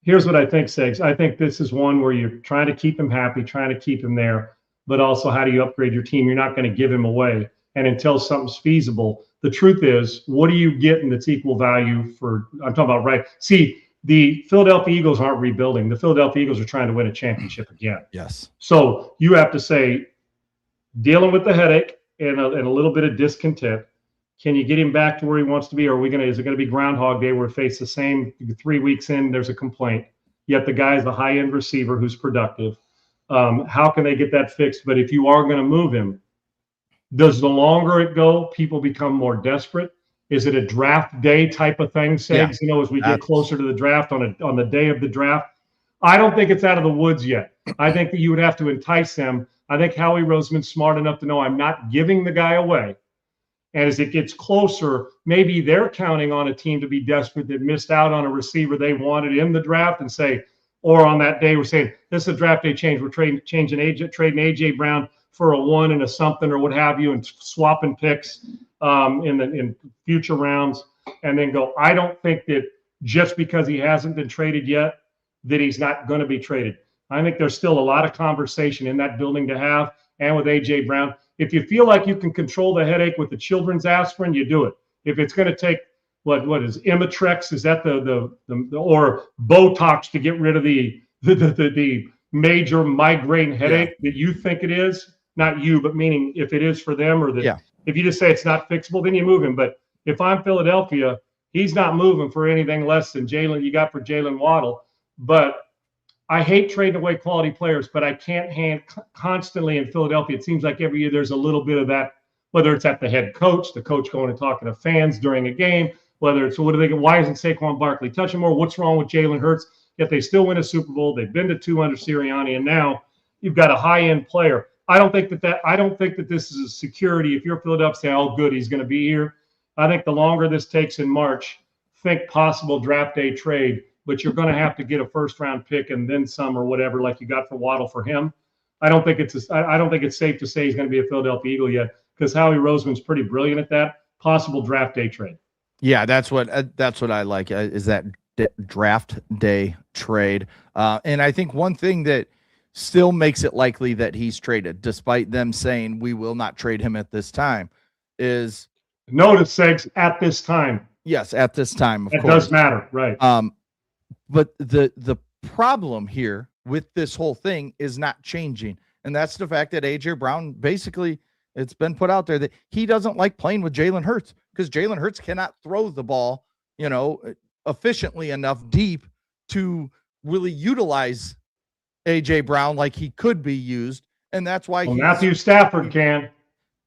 here's what I think, Segs. I think this is one where you're trying to keep him happy, trying to keep him there, but also how do you upgrade your team? You're not going to give him away. And until something's feasible, the truth is, what are you getting that's equal value for? I'm talking about, right? See, the Philadelphia Eagles aren't rebuilding. The Philadelphia Eagles are trying to win a championship again. Yes. So you have to say, dealing with the headache and a little bit of discontent, can you get him back to where he wants to be? Or is it going to be Groundhog Day where we face the same 3 weeks in, there's a complaint, yet the guy's a high-end receiver who's productive? How can they get that fixed? But if you are going to move him, does the longer it go, people become more desperate? Is it a draft day type of thing, Segs? Yeah, as we get closer to the draft on the day of the draft? I don't think it's out of the woods yet. I think that you would have to entice them. I think Howie Roseman's smart enough to know I'm not giving the guy away. And as it gets closer, maybe they're counting on a team to be desperate that missed out on a receiver they wanted in the draft and say, or on that day, we're saying, this is a draft day change. We're trading A.J. Brown for a 1 and a something or what have you, and swapping picks in future rounds, and then go. I don't think that just because he hasn't been traded yet, that he's not going to be traded. I think there's still a lot of conversation in that building to have, and with A.J. Brown. If you feel like you can control the headache with the children's aspirin, you do it. If it's going to take what is Imitrex? Is that the or Botox to get rid of the major migraine headache that you think it is? Not you, but meaning if it is for them, or if you just say it's not fixable, then you move him. But if I'm Philadelphia, he's not moving for anything less than you got for Jaylen Waddle. But I hate trading away quality players, but I can't constantly in Philadelphia. It seems like every year there's a little bit of that, whether it's at the head coach, the coach going and talking to fans during a game, whether it's why isn't Saquon Barkley touching more? What's wrong with Jalen Hurts? Yet they still win a Super Bowl. They've been to 2 under Sirianni, and now you've got a high-end player. I don't think that this is a security. If you're Philadelphia, say, oh, good, he's going to be here. I think the longer this takes in March, think possible draft day trade, but you're going to have to get a first-round pick and then some or whatever, like you got for Waddle for him. I don't think it's safe to say he's going to be a Philadelphia Eagle yet, because Howie Roseman's pretty brilliant at that. Possible draft day trade. Yeah, that's what I like is that draft day trade. And I think one thing that still makes it likely that he's traded, despite them saying we will not trade him at this time, is notice, Segs, at this time. Yes, at this time, of course. It does matter, right? But the problem here with this whole thing is not changing, and that's the fact that A.J. Brown, basically, it's been put out there that he doesn't like playing with Jalen Hurts, because Jalen Hurts cannot throw the ball, efficiently enough deep to really utilize A.J. Brown like he could be used, and that's why Matthew Stafford can.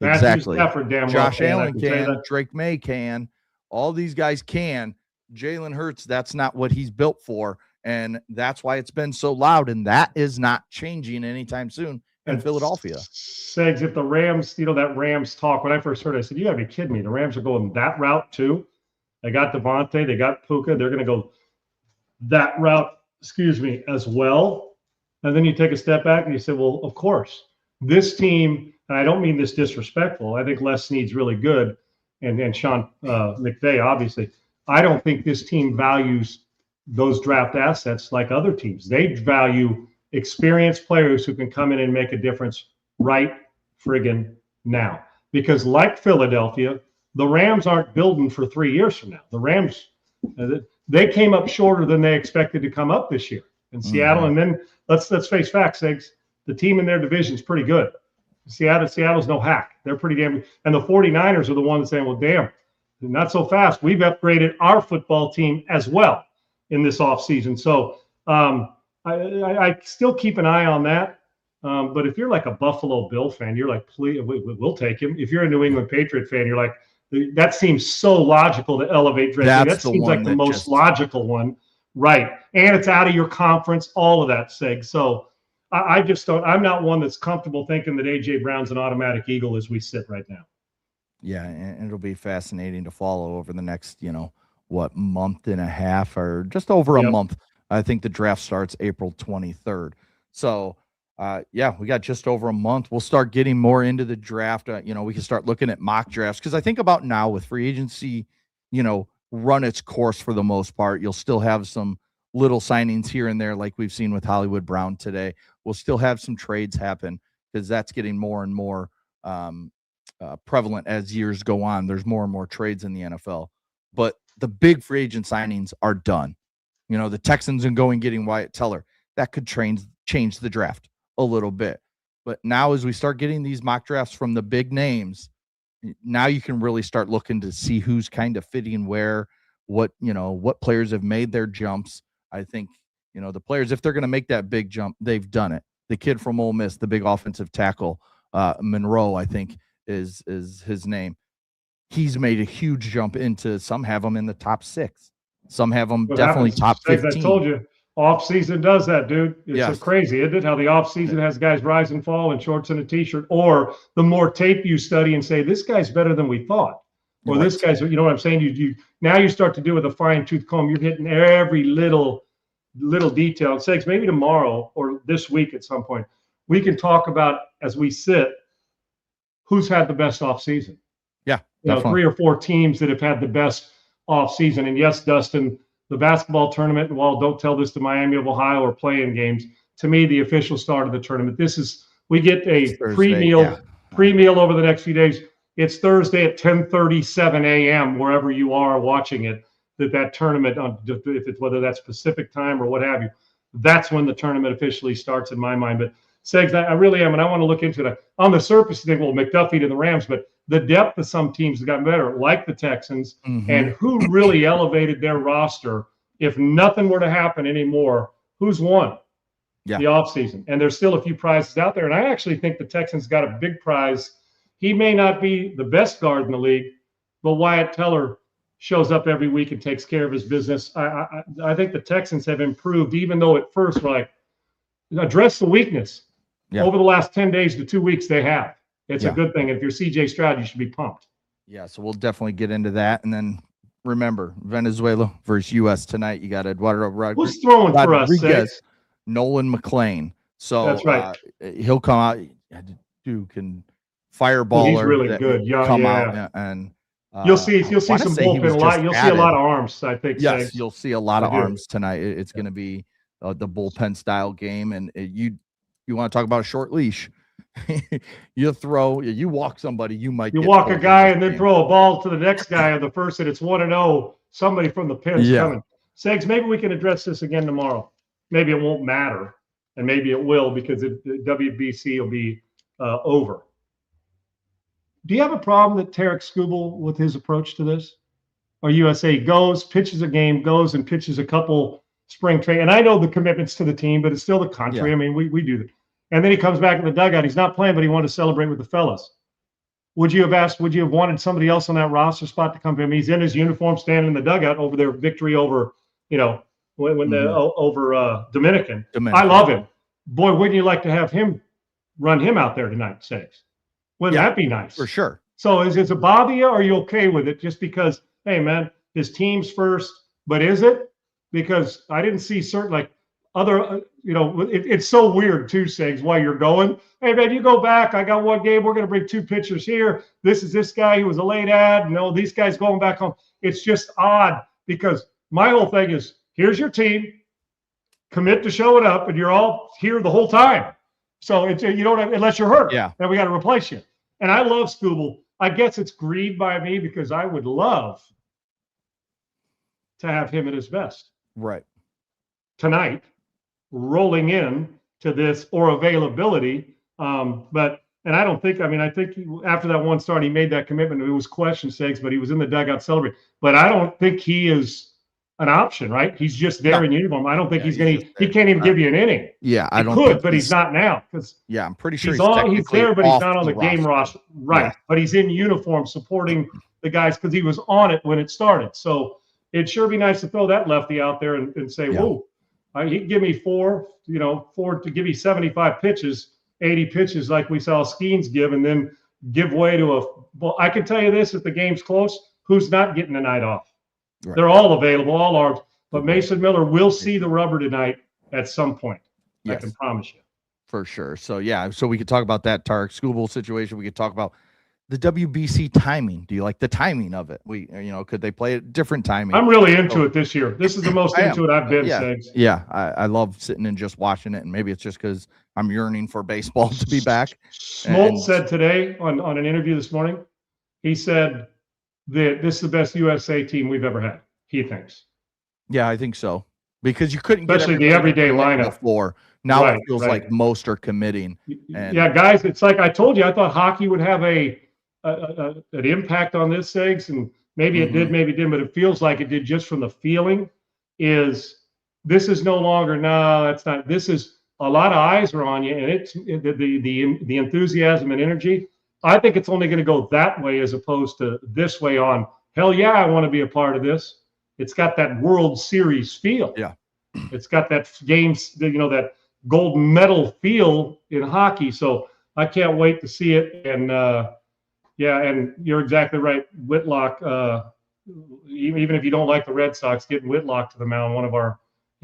Exactly. Matthew Stafford, damn Josh well Allen can. Drake May can. All these guys can. Jalen Hurts, that's not what he's built for, and that's why it's been so loud, and that is not changing anytime soon in Philadelphia. Segs, if the Rams, that Rams talk, when I first heard it, I said, you got to be kidding me. The Rams are going that route too. They got Devontae, they got Puka. They're going to go that route, as well. And then you take a step back and you say, well, of course, this team, and I don't mean this disrespectful, I think Les Snead's really good. and Sean McVay, obviously. I don't think this team values those draft assets like other teams. They value experienced players who can come in and make a difference right friggin' now. Because like Philadelphia, the Rams aren't building for 3 years from now. The Rams, they came up shorter than they expected to come up this year in Seattle. And then let's face facts, Eggs. The team in their division is pretty good. Seattle's no hack. They're pretty damn good. And the 49ers are the ones saying, well, damn, not so fast. We've upgraded our football team as well in this offseason. So I still keep an eye on that. But if you're like a Buffalo Bill fan, you're like, please, we'll take him. If you're a New England Patriot fan, you're like, that seems so logical to elevate Drake. That seems like the most logical one. Right. And it's out of your conference, all of that, Seg. So I just don't, I'm not one that's comfortable thinking that A.J. Brown's an automatic Eagle as we sit right now. Yeah, and it'll be fascinating to follow over the next, month and a half or just over a month. I think the draft starts April 23rd. So, we got just over a month. We'll start getting more into the draft. We can start looking at mock drafts because I think about now with free agency, run its course for the most part. You'll still have some little signings here and there like we've seen with Hollywood Brown today. We'll still have some trades happen because that's getting more and more prevalent as years go on. There's more and more trades in the NFL. But the big free agent signings are done. The Texans and going getting Wyatt Teller. That could change the draft a little bit. But now as we start getting these mock drafts from the big names, now you can really start looking to see who's kind of fitting where, what players have made their jumps. I think, the players, if they're going to make that big jump, they've done it. The kid from Ole Miss, the big offensive tackle, Monroe, I think is his name. He's made a huge jump into, some have him in the top 6. Some have him definitely top 15. I told you, off-season does that, dude. It's so crazy, isn't it? How the off-season has guys rise and fall in shorts and a T-shirt, or the more tape you study and say, this guy's better than we thought. Or this guy's, you know what I'm saying? You now you start to do with a fine-tooth comb. You're hitting every little detail. And Segs, maybe tomorrow or this week at some point, we can talk about, as we sit, who's had the best off-season. Yeah, 3 or 4 teams that have had the best off-season. And yes, Dustin, the basketball tournament, and while don't tell this to Miami of Ohio or playing games, to me, the official start of the tournament. We get a pre-meal over the next few days. It's Thursday at 10:37 a.m. wherever you are watching it. That tournament, if it's whether that's Pacific time or what have you, that's when the tournament officially starts in my mind. But Segs, I really am, and I want to look into that. On the surface, you think, well, McDuffie to the Rams, but the depth of some teams has gotten better, like the Texans, and who really elevated their roster. If nothing were to happen anymore, who's won the offseason? And there's still a few prizes out there, and I actually think the Texans got a big prize. He may not be the best guard in the league, but Wyatt Teller shows up every week and takes care of his business. I think the Texans have improved, even though at first we're like, address the weakness. Over the last 10 days to 2 weeks, they have. It's a good thing. If you're CJ Stroud, you should be pumped. Yeah, so we'll definitely get into that. And then remember, Venezuela versus U.S. tonight. You got Eduardo Rodriguez. Who's throwing for us? Nolan McClain. So that's right. He'll come out. Duke and fireballer. He's really good. Come out and you'll see some bullpen a lot. You'll see a lot of arms. I think. Yes, you'll see a lot of arms tonight. It's going to be the bullpen style game, and you want to talk about a short leash. You walk somebody, you walk a guy and then throw a ball to the next guy on the first, and it's 1-0. Somebody from the pin's coming. Segs, maybe we can address this again tomorrow. Maybe it won't matter, and maybe it will because WBC will be over. Do you have a problem that Tarek Skubal with his approach to this? Or USA pitches a game, goes and pitches a couple spring training. And I know the commitments to the team, but it's still the country. I mean, we do that. And then he comes back in the dugout. He's not playing, but he wanted to celebrate with the fellas. Would you have wanted somebody else on that roster spot to come to him? He's in his uniform, standing in the dugout over their victory over, over Dominican. I love him. Boy, wouldn't you like to have him run him out there tonight, Saves? Wouldn't that be nice? For sure. So is it a bother you, or are you okay with it just because, hey, man, his team's first, but is it? Because I didn't see other, it's so weird too, Sigs, while you're going. Hey, man, you go back. I got one game. We're going to bring 2 pitchers here. This is this guy who was a late ad. No, these guys going back home. It's just odd because my whole thing is here's your team. Commit to showing up, and you're all here the whole time. So you don't have, unless you're hurt. Yeah. Then we got to replace you. And I love Scooble. I guess it's greed by me because I would love to have him at his best. Right. Tonight, rolling in to this or availability. And I don't think, I think after that one start, he made that commitment. It was question sakes, but he was in the dugout celebrating. But I don't think he is an option, right? He's just there in uniform. I don't think he can't even give you an inning. Yeah, I don't could, but he's not now. Yeah, I'm pretty sure he's there, but he's not on the game roster. Right. Yeah. But he's in uniform supporting the guys because he was on it when it started. So it'd sure be nice to throw that lefty out there and say, whoa, he'd give me four to give me 75 pitches, 80 pitches like we saw Skeens give, and then give way to well, I can tell you this, if the game's close, who's not getting a night off? Right. They're all available, all arms. But Mason Miller will see the rubber tonight at some point. Yes. I can promise you. For sure. So, so we could talk about that Tarek Scooble situation. We could talk about the WBC timing. Do you like the timing of it? Could they play it different timing? I'm really into it this year. This is the most into it I've been. I love sitting and just watching it, and maybe it's just because I'm yearning for baseball to be back. Smoltz said today on an interview this morning, he said that this is the best USA team we've ever had. He thinks. Yeah, I think so, because you couldn't especially the everyday lineup before. Now it feels like most are committing. And guys, it's like I told you. I thought hockey would have an impact on this, Segs, and maybe it did, maybe it didn't, but it feels like it did just from the feeling. This is no longer that's not. This is a lot of eyes are on you, and it's the enthusiasm and energy. I think it's only going to go that way as opposed to this way on. Hell yeah, I want to be a part of this. It's got that World Series feel. Yeah, it's got that games, that gold medal feel in hockey. So I can't wait to see it. And and you're exactly right. Whitlock, even if you don't like the Red Sox, getting Whitlock to the mound, one of our,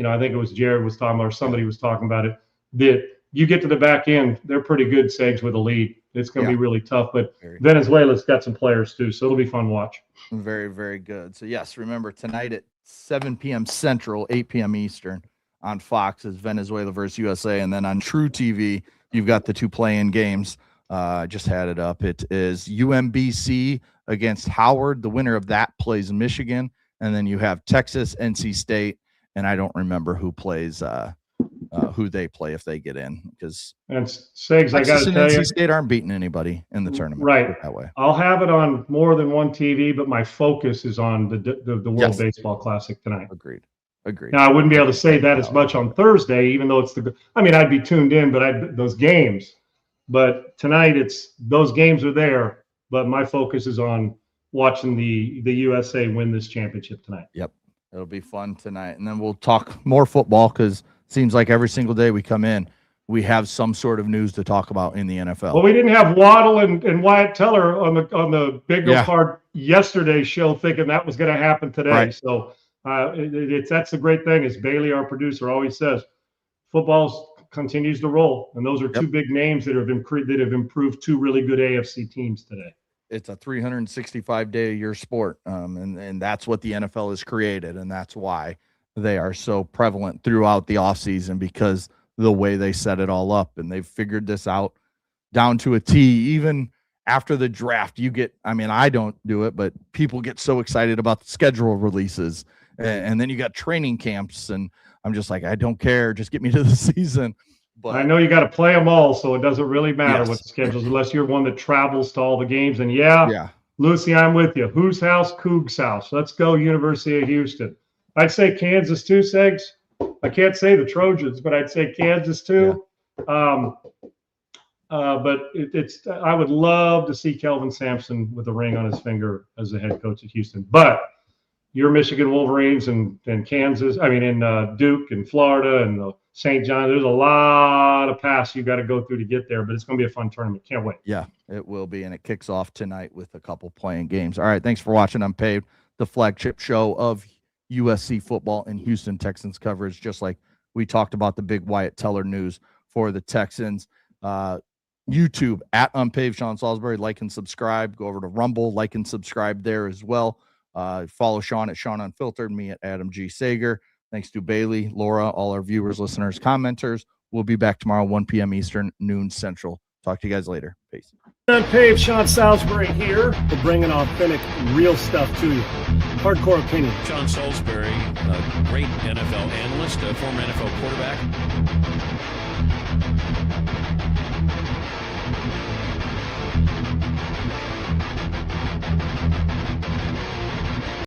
I think it was Jared was talking about, or somebody was talking about it, that you get to the back end, they're pretty good, Sags, with a lead. It's going to be really tough, but Venezuela's got some players too, so it'll be fun to watch. Very, very good. So, yes, remember tonight at 7 p.m. Central, 8 p.m. Eastern on Fox is Venezuela versus USA, and then on True TV, you've got the 2 play-in games. I just had it up. It is UMBC against Howard. The winner of that plays Michigan, and then you have Texas, NC State, and I don't remember who plays who they play if they get in, because Segs, I got to tell NC State aren't beating anybody in the tournament. Right that way. I'll have it on more than one TV, but my focus is on the World Baseball Classic tonight. Agreed. Now I wouldn't be able to say that as much on Thursday, even though it's I'd be tuned in, but those games. But tonight those games are there, but my focus is on watching the USA win this championship tonight. Yep, it'll be fun tonight, and then we'll talk more football because. Seems like every single day we come in, we have some sort of news to talk about in the NFL. Well, we didn't have Waddle and Wyatt Teller on the bingo card yesterday's show, thinking that was going to happen today. Right. So that's the great thing, is Bailey, our producer, always says, football continues to roll, and those are 2 big names that have improved 2 really good AFC teams today. It's a 365-day-a-year sport, and that's what the NFL has created, and that's why they are so prevalent throughout the offseason, because the way they set it all up, and they've figured this out down to a T. Even after the draft, I don't do it, but people get so excited about the schedule releases, and then you got training camps, and I'm just like, I don't care, just get me to the season. But I know you got to play them all, so it doesn't really matter what the schedules, unless you're one that travels to all the games. And Lucy, I'm with you. Whose house? Coug's house. Let's go University of Houston. I'd say Kansas too, Segs. I can't say the Trojans, but I'd say Kansas too. Yeah. But I would love to see Kelvin Sampson with a ring on his finger as the head coach at Houston. But your Michigan Wolverines and Kansas, in Duke and Florida and the St. John, there's a lot of paths you got to go through to get there, but it's going to be a fun tournament. Can't wait. Yeah, it will be, and it kicks off tonight with a couple playing games. All right, thanks for watching Unpaved, the flagship show of USC football and Houston Texans coverage, just like We talked about the big Wyatt Teller news for the Texans. YouTube at Unpaved Sean Salisbury. Like and subscribe. Go over to Rumble, like and subscribe there as well. Follow Sean at Sean Unfiltered, me at Adam G. Sager. Thanks to Bailey, Laura, all our viewers, listeners, commenters. We'll be back tomorrow, 1 p.m. Eastern, noon Central. Talk to you guys later. Peace. Unpaved, Sean Salisbury here. We're bringing authentic, real stuff to you. Hardcore opinion. Sean Salisbury, a great NFL analyst, a former NFL quarterback.